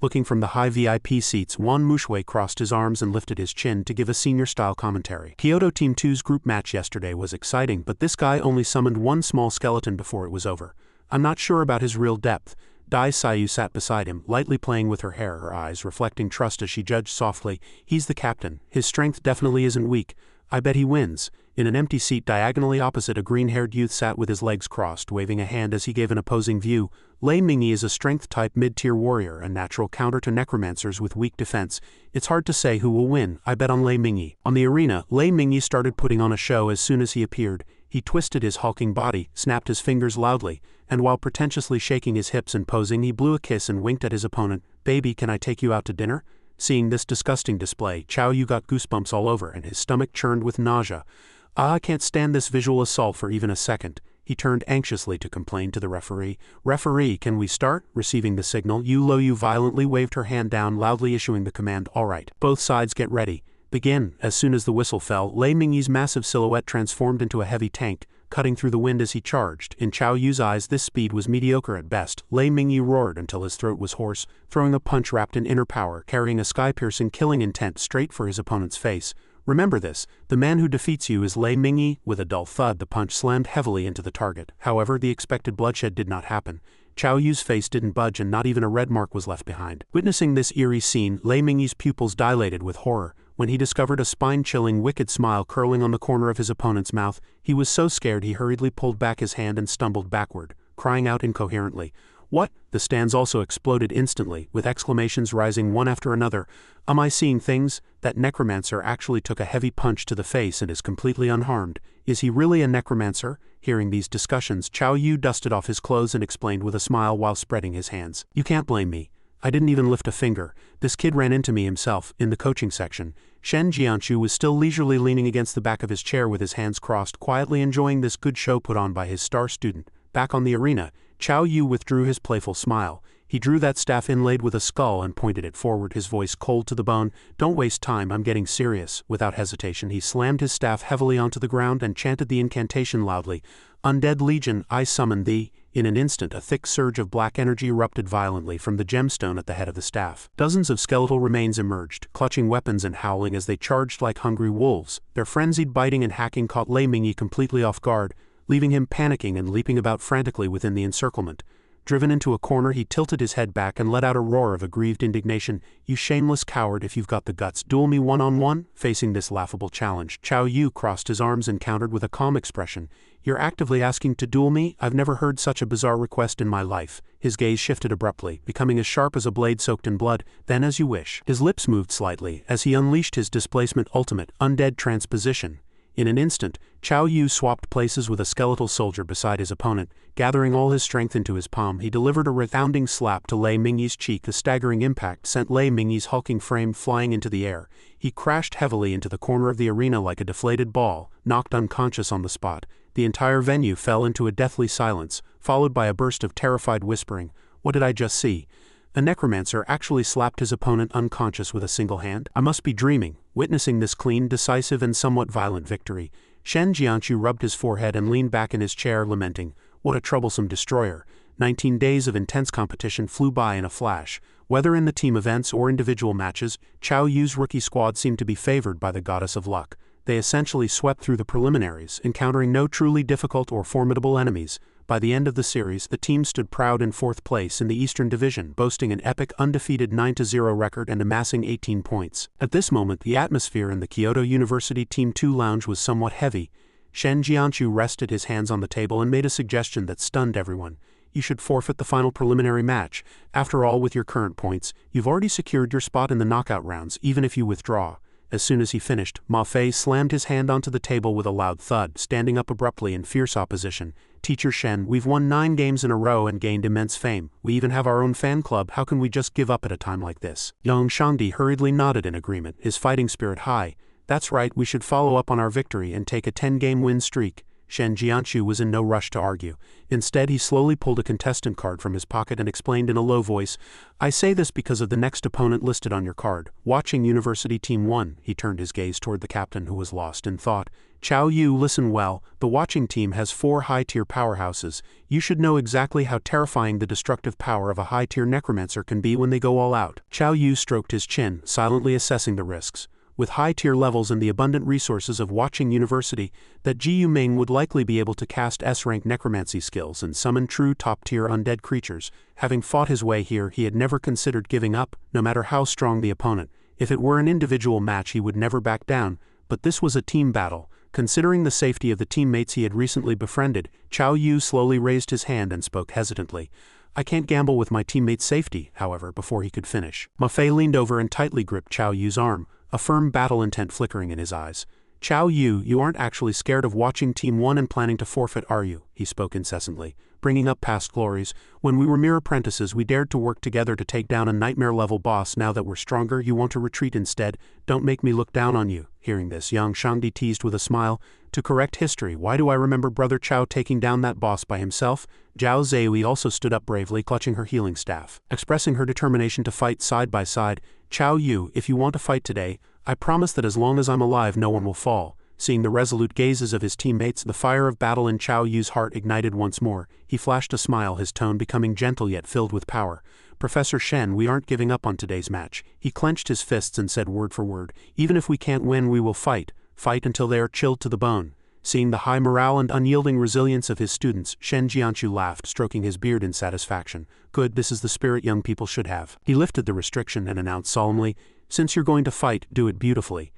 Looking from the high VIP seats, Wan Mushui crossed his arms and lifted his chin to give a senior-style commentary. Kyoto Team 2's group match yesterday was exciting, but this guy only summoned one small skeleton before it was over. I'm not sure about his real depth. Dai Sayu sat beside him, lightly playing with her hair, her eyes reflecting trust as she judged softly. "He's the captain. His strength definitely isn't weak. I bet he wins." In an empty seat diagonally opposite, a green-haired youth sat with his legs crossed, waving a hand as he gave an opposing view. Lei Mingyi is a strength-type mid-tier warrior, a natural counter to necromancers with weak defense. It's hard to say who will win. I bet on Lei Mingyi. On the arena, Lei Mingyi started putting on a show as soon as he appeared. He twisted his hulking body, snapped his fingers loudly, and while pretentiously shaking his hips and posing, he blew a kiss and winked at his opponent. "Baby, can I take you out to dinner?" Seeing this disgusting display, Chao Yu got goosebumps all over and his stomach churned with nausea. I can't stand this visual assault for even a second." He turned anxiously to complain to the referee. "Referee, can we start?" Receiving the signal, Lo Yu violently waved her hand down, loudly issuing the command, "All right. Both sides get ready. Begin." As soon as the whistle fell, Lei Mingyi's massive silhouette transformed into a heavy tank, cutting through the wind as he charged. In Chao Yu's eyes, this speed was mediocre at best. Lei Mingyi roared until his throat was hoarse, throwing a punch wrapped in inner power, carrying a sky-piercing killing intent straight for his opponent's face. "Remember this, the man who defeats you is Lei Mingyi." With a dull thud, the punch slammed heavily into the target. However, the expected bloodshed did not happen. Chao Yu's face didn't budge and not even a red mark was left behind. Witnessing this eerie scene, Lei Mingyi's pupils dilated with horror. When he discovered a spine-chilling, wicked smile curling on the corner of his opponent's mouth, he was so scared he hurriedly pulled back his hand and stumbled backward, crying out incoherently. "What?" The stands also exploded instantly, with exclamations rising one after another. "Am I seeing things? That necromancer actually took a heavy punch to the face and is completely unharmed. Is he really a necromancer?" Hearing these discussions, Chao Yu dusted off his clothes and explained with a smile while spreading his hands. "You can't blame me. I didn't even lift a finger. This kid ran into me himself, in the coaching section. Shen Jianchu was still leisurely leaning against the back of his chair with his hands crossed, quietly enjoying this good show put on by his star student. Back on the arena, Chao Yu withdrew his playful smile. He drew that staff inlaid with a skull and pointed it forward, his voice cold to the bone. Don't waste time, I'm getting serious. Without hesitation, he slammed his staff heavily onto the ground and chanted the incantation loudly. Undead Legion, I summon thee. In an instant, a thick surge of black energy erupted violently from the gemstone at the head of the staff. Dozens of skeletal remains emerged, clutching weapons and howling as they charged like hungry wolves. Their frenzied biting and hacking caught Lei Mingyi completely off guard, leaving him panicking and leaping about frantically within the encirclement. Driven into a corner, he tilted his head back and let out a roar of aggrieved indignation. You shameless coward, if you've got the guts, duel me one-on-one? Facing this laughable challenge, Chao Yu crossed his arms and countered with a calm expression. You're actively asking to duel me? I've never heard such a bizarre request in my life. His gaze shifted abruptly, becoming as sharp as a blade soaked in blood. Then as you wish. His lips moved slightly as he unleashed his displacement ultimate, undead transposition. In an instant, Chao Yu swapped places with a skeletal soldier beside his opponent. Gathering all his strength into his palm, he delivered a resounding slap to Lei Mingyi's cheek. The staggering impact sent Lei Mingyi's hulking frame flying into the air. He crashed heavily into the corner of the arena like a deflated ball, knocked unconscious on the spot. The entire venue fell into a deathly silence, followed by a burst of terrified whispering. What did I just see? A necromancer actually slapped his opponent unconscious with a single hand? I must be dreaming. Witnessing this clean, decisive, and somewhat violent victory, Shen Jianchu rubbed his forehead and leaned back in his chair, lamenting, what a troublesome destroyer. 19 days of intense competition flew by in a flash. Whether in the team events or individual matches, Chao Yu's rookie squad seemed to be favored by the goddess of luck. They essentially swept through the preliminaries, encountering no truly difficult or formidable enemies. By the end of the series, the team stood proud in 4th place in the Eastern Division, boasting an epic undefeated 9-0 record and amassing 18 points. At this moment, the atmosphere in the Kyoto University Team 2 lounge was somewhat heavy. Shen Jianchu rested his hands on the table and made a suggestion that stunned everyone. You should forfeit the final preliminary match. After all, with your current points, you've already secured your spot in the knockout rounds, even if you withdraw. As soon as he finished, Ma Fei slammed his hand onto the table with a loud thud, standing up abruptly in fierce opposition. Teacher Shen, we've won 9 games in a row and gained immense fame. We even have our own fan club. How can we just give up at a time like this? Yang Shangdi hurriedly nodded in agreement, his fighting spirit high. That's right, we should follow up on our victory and take a 10-game win streak. Shen Jianchu was in no rush to argue. Instead, he slowly pulled a contestant card from his pocket and explained in a low voice, I say this because of the next opponent listed on your card. Watching University Team 1, he turned his gaze toward the captain who was lost in thought. Chao Yu, listen well. The watching team has 4 high-tier powerhouses. You should know exactly how terrifying the destructive power of a high-tier necromancer can be when they go all out. Chao Yu stroked his chin, silently assessing the risks. With high-tier levels and the abundant resources of Watching University, that Ji Yuming would likely be able to cast S-rank necromancy skills and summon true top-tier undead creatures. Having fought his way here, he had never considered giving up, no matter how strong the opponent. If it were an individual match, he would never back down, but this was a team battle. Considering the safety of the teammates he had recently befriended, Chao Yu slowly raised his hand and spoke hesitantly. I can't gamble with my teammates' safety, however, before he could finish. Ma Fei leaned over and tightly gripped Chao Yu's arm, a firm battle intent flickering in his eyes. Chao Yu, you aren't actually scared of watching Team 1 and planning to forfeit, are you? He spoke incessantly, bringing up past glories. When we were mere apprentices, we dared to work together to take down a nightmare-level boss. Now that we're stronger, you want to retreat instead? Don't make me look down on you. Hearing this, Yang Shangdi teased with a smile. To correct history, why do I remember Brother Chao taking down that boss by himself? Zhao Zeui also stood up bravely, clutching her healing staff, expressing her determination to fight side by side. Chao Yu, if you want to fight today, I promise that as long as I'm alive no one will fall. Seeing the resolute gazes of his teammates, the fire of battle in Chao Yu's heart ignited once more. He flashed a smile, his tone becoming gentle yet filled with power. Professor Shen, we aren't giving up on today's match. He clenched his fists and said word for word, even if we can't win, we will fight. Fight until they are chilled to the bone. Seeing the high morale and unyielding resilience of his students, Shen Jianchu laughed, stroking his beard in satisfaction. Good, this is the spirit young people should have. He lifted the restriction and announced solemnly, since you're going to fight, do it beautifully.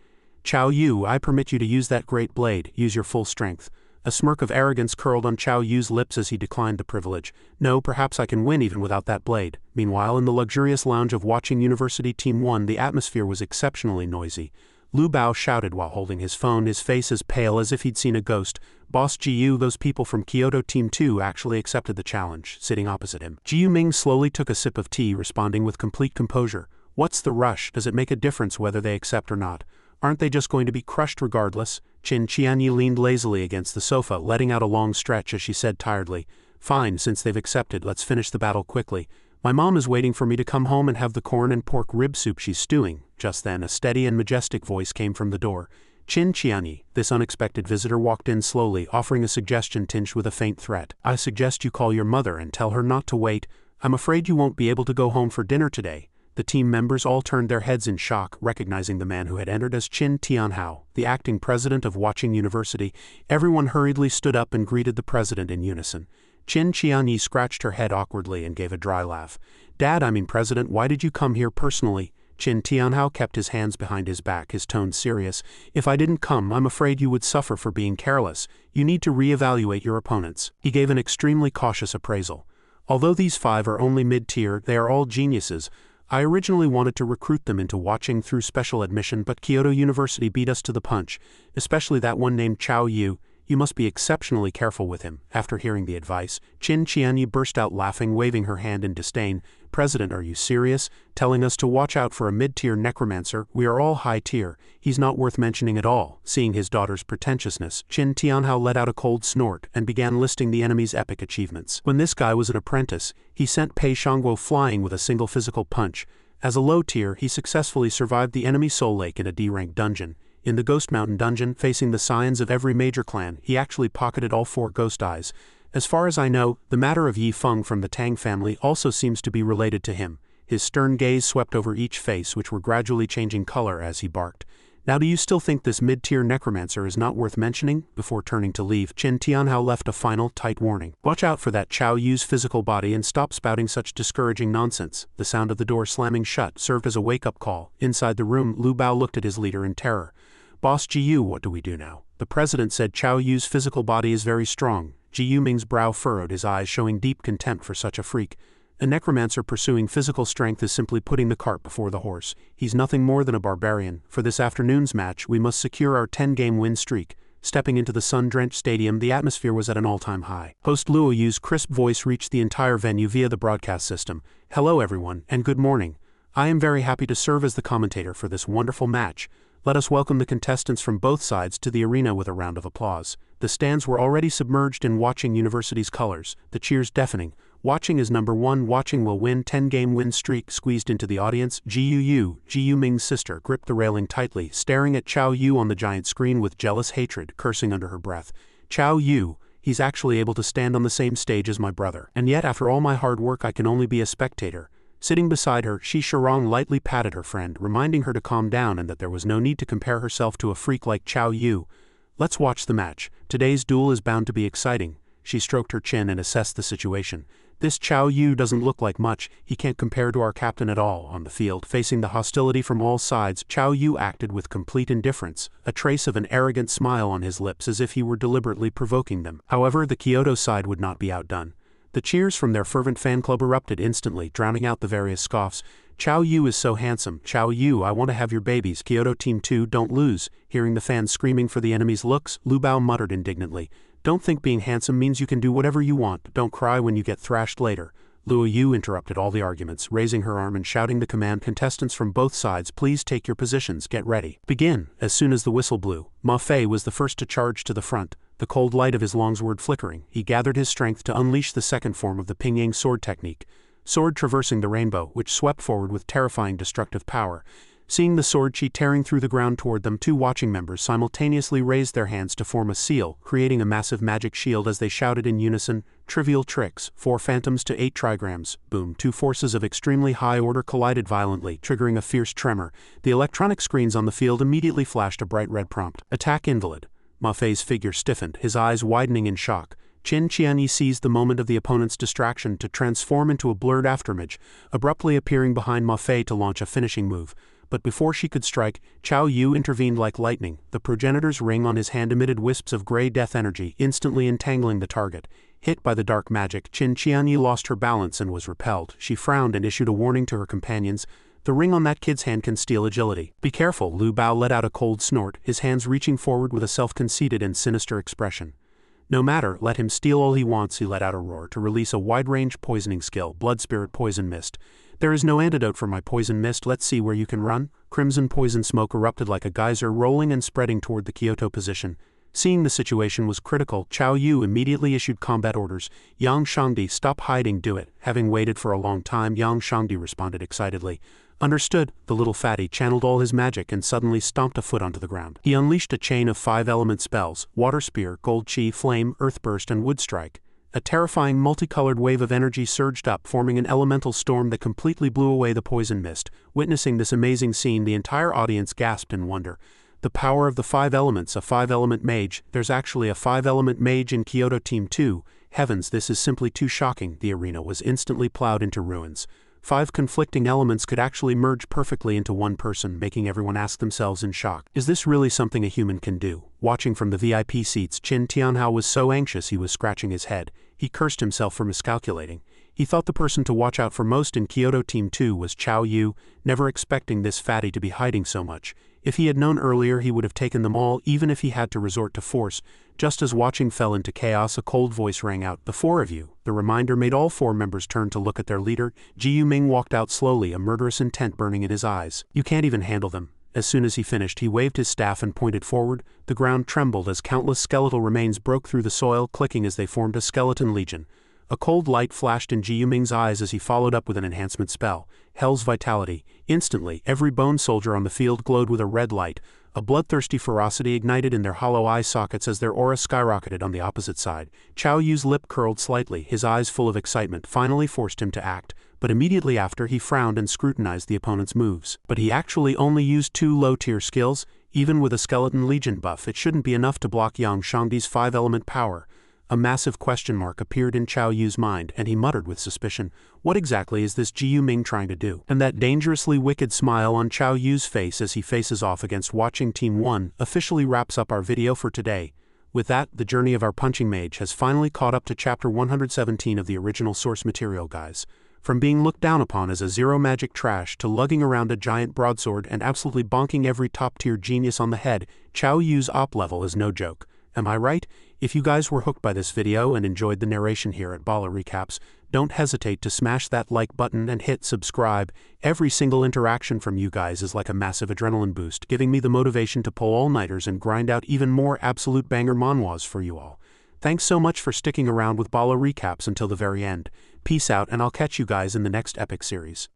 Chao Yu, I permit you to use that great blade, use your full strength. A smirk of arrogance curled on Chao Yu's lips as he declined the privilege. No, perhaps I can win even without that blade. Meanwhile, in the luxurious lounge of Watching University Team 1, the atmosphere was exceptionally noisy. Lu Bao shouted while holding his phone, his face as pale as if he'd seen a ghost. Boss Jiyu, those people from Kyoto Team 2 actually accepted the challenge, sitting opposite him. Jiyu Ming slowly took a sip of tea, responding with complete composure. What's the rush? Does it make a difference whether they accept or not? Aren't they just going to be crushed regardless? Qin Qianyi leaned lazily against the sofa, letting out a long stretch as she said tiredly, Fine, since they've accepted, let's finish the battle quickly. My mom is waiting for me to come home and have the corn and pork rib soup she's stewing. Just then, a steady and majestic voice came from the door. Qin Qianyi, this unexpected visitor, walked in slowly, offering a suggestion tinged with a faint threat. I suggest you call your mother and tell her not to wait. I'm afraid you won't be able to go home for dinner today. The team members all turned their heads in shock, recognizing the man who had entered as Qin Tianhao, the acting president of Watching University. Everyone hurriedly stood up and greeted the president in unison. Qin Qianyi scratched her head awkwardly and gave a dry laugh. President, why did you come here personally? Qin Tianhao kept his hands behind his back, his tone serious. If I didn't come, I'm afraid you would suffer for being careless. You need to re-evaluate your opponents. He gave an extremely cautious appraisal. Although these 5 are only mid-tier, they are all geniuses. I originally wanted to recruit them into watching through special admission, but Kyoto University beat us to the punch, especially that one named Chao Yu. You must be exceptionally careful with him. After hearing the advice, Qin Qianyi burst out laughing, waving her hand in disdain. President, are you serious? Telling us to watch out for a mid-tier necromancer? We are all high-tier. He's not worth mentioning at all. Seeing his daughter's pretentiousness, Qin Tianhao let out a cold snort and began listing the enemy's epic achievements. When this guy was an apprentice, he sent Pei Shangguo flying with a single physical punch. As a low-tier, he successfully survived the enemy Soul Lake in a D-rank dungeon. In the Ghost Mountain dungeon, facing the scions of every major clan, he actually pocketed all 4 ghost eyes. As far as I know, the matter of Yi Feng from the Tang family also seems to be related to him. His stern gaze swept over each face, which were gradually changing color as he barked. Now do you still think this mid-tier necromancer is not worth mentioning? Before turning to leave, Qin Tianhao left a final, tight warning. Watch out for that Chao Yu's physical body and stop spouting such discouraging nonsense. The sound of the door slamming shut served as a wake-up call. Inside the room, Lu Bao looked at his leader in terror. Boss Jiyu, what do we do now? The president said Chao Yu's physical body is very strong. Jiyu Ming's brow furrowed, his eyes showing deep contempt for such a freak. A necromancer pursuing physical strength is simply putting the cart before the horse. He's nothing more than a barbarian. For this afternoon's match, we must secure our 10-game win streak. Stepping into the sun-drenched stadium, the atmosphere was at an all-time high. Host Luo Yu's crisp voice reached the entire venue via the broadcast system. Hello everyone, and good morning. I am very happy to serve as the commentator for this wonderful match. Let us welcome the contestants from both sides to the arena with a round of applause. The stands were already submerged in Watching University's colors, the cheers deafening. Watching is number 1, Watching will win, 10-game win streak squeezed into the audience. Jiyu Ming's sister, gripped the railing tightly, staring at Chao Yu on the giant screen with jealous hatred, cursing under her breath. Chao Yu, he's actually able to stand on the same stage as my brother. And yet, after all my hard work, I can only be a spectator. Sitting beside her, Shi Shirong lightly patted her friend, reminding her to calm down and that there was no need to compare herself to a freak like Chao Yu. Let's watch the match. Today's duel is bound to be exciting. She stroked her chin and assessed the situation. This Chao Yu doesn't look like much. He can't compare to our captain at all. On the field, facing the hostility from all sides, Chao Yu acted with complete indifference, a trace of an arrogant smile on his lips as if he were deliberately provoking them. However, the Kyoto side would not be outdone. The cheers from their fervent fan club erupted instantly, drowning out the various scoffs. Chao Yu is so handsome. Chao Yu, I want to have your babies. Kyoto Team 2, don't lose. Hearing the fans screaming for the enemy's looks, Lu Bao muttered indignantly. Don't think being handsome means you can do whatever you want. Don't cry when you get thrashed later. Luo Yu interrupted all the arguments, raising her arm and shouting the command. Contestants from both sides, please take your positions. Get ready. Begin. As soon as the whistle blew, Ma Fei was the first to charge to the front. The cold light of his longsword flickering, he gathered his strength to unleash the second form of the Pingyang sword technique. Sword traversing the rainbow, which swept forward with terrifying destructive power. Seeing the sword chi tearing through the ground toward them, 2 watching members simultaneously raised their hands to form a seal, creating a massive magic shield as they shouted in unison, trivial tricks, 4 phantoms to 8 trigrams. Boom, 2 forces of extremely high order collided violently, triggering a fierce tremor. The electronic screens on the field immediately flashed a bright red prompt. Attack invalid. Ma Fei's figure stiffened, his eyes widening in shock. Qin Qianyi seized the moment of the opponent's distraction to transform into a blurred afterimage, abruptly appearing behind Ma Fei to launch a finishing move. But before she could strike, Chao Yu intervened like lightning. The progenitor's ring on his hand emitted wisps of gray death energy, instantly entangling the target. Hit by the dark magic, Qin Qianyi lost her balance and was repelled. She frowned and issued a warning to her companions. The ring on that kid's hand can steal agility. Be careful, Lu Bao let out a cold snort, his hands reaching forward with a self-conceited and sinister expression. No matter, let him steal all he wants, he let out a roar to release a wide-range poisoning skill, Blood Spirit Poison Mist. There is no antidote for my poison mist, let's see where you can run. Crimson poison smoke erupted like a geyser, rolling and spreading toward the Kyoto position. Seeing the situation was critical, Chao Yu immediately issued combat orders. Yang Shangdi, stop hiding, do it. Having waited for a long time, Yang Shangdi responded excitedly. Understood. The little fatty channeled all his magic and suddenly stomped a foot onto the ground. He unleashed a chain of 5-element spells: Water Spear, Gold Chi, Flame, Earth Burst, and Wood Strike. A terrifying multicolored wave of energy surged up, forming an elemental storm that completely blew away the poison mist. Witnessing this amazing scene, the entire audience gasped in wonder. The power of the 5 elements, a 5-element mage. There's actually a 5-element mage in Kyoto Team 2. Heavens, this is simply too shocking. The arena was instantly plowed into ruins. 5 conflicting elements could actually merge perfectly into one person, making everyone ask themselves in shock, is this really something a human can do? Watching from the VIP seats, Qin Tianhao was so anxious he was scratching his head. He cursed himself for miscalculating. He thought the person to watch out for most in Kyoto Team 2 was Chao Yu, never expecting this fatty to be hiding so much. If he had known earlier, he would have taken them all, even if he had to resort to force. Just as watching fell into chaos, a cold voice rang out, "The 4 of you." The reminder made all 4 members turn to look at their leader. Ji Yuming walked out slowly, a murderous intent burning in his eyes. "You can't even handle them." As soon as he finished, he waved his staff and pointed forward. The ground trembled as countless skeletal remains broke through the soil, clicking as they formed a skeleton legion. A cold light flashed in Ji Yuming's eyes as he followed up with an enhancement spell, Hell's Vitality. Instantly, every bone soldier on the field glowed with a red light. A bloodthirsty ferocity ignited in their hollow eye sockets as their aura skyrocketed on the opposite side. Chao Yu's lip curled slightly, his eyes full of excitement finally forced him to act, but immediately after he frowned and scrutinized the opponent's moves. But he actually only used 2 low-tier skills. Even with a Skeleton Legion buff, it shouldn't be enough to block Yang Shangdi's 5-element power. A massive question mark appeared in Chao Yu's mind, and he muttered with suspicion, what exactly is this Ji Yuming trying to do? And that dangerously wicked smile on Chao Yu's face as he faces off against watching Team 1 officially wraps up our video for today. With that, the journey of our punching mage has finally caught up to chapter 117 of the original source material, guys. From being looked down upon as a zero magic trash to lugging around a giant broadsword and absolutely bonking every top-tier genius on the head, Chao Yu's op level is no joke. Am I right? If you guys were hooked by this video and enjoyed the narration here at Bala Recaps, don't hesitate to smash that like button and hit subscribe. Every single interaction from you guys is like a massive adrenaline boost, giving me the motivation to pull all-nighters and grind out even more absolute banger manhwas for you all. Thanks so much for sticking around with Bala Recaps until the very end. Peace out, and I'll catch you guys in the next epic series.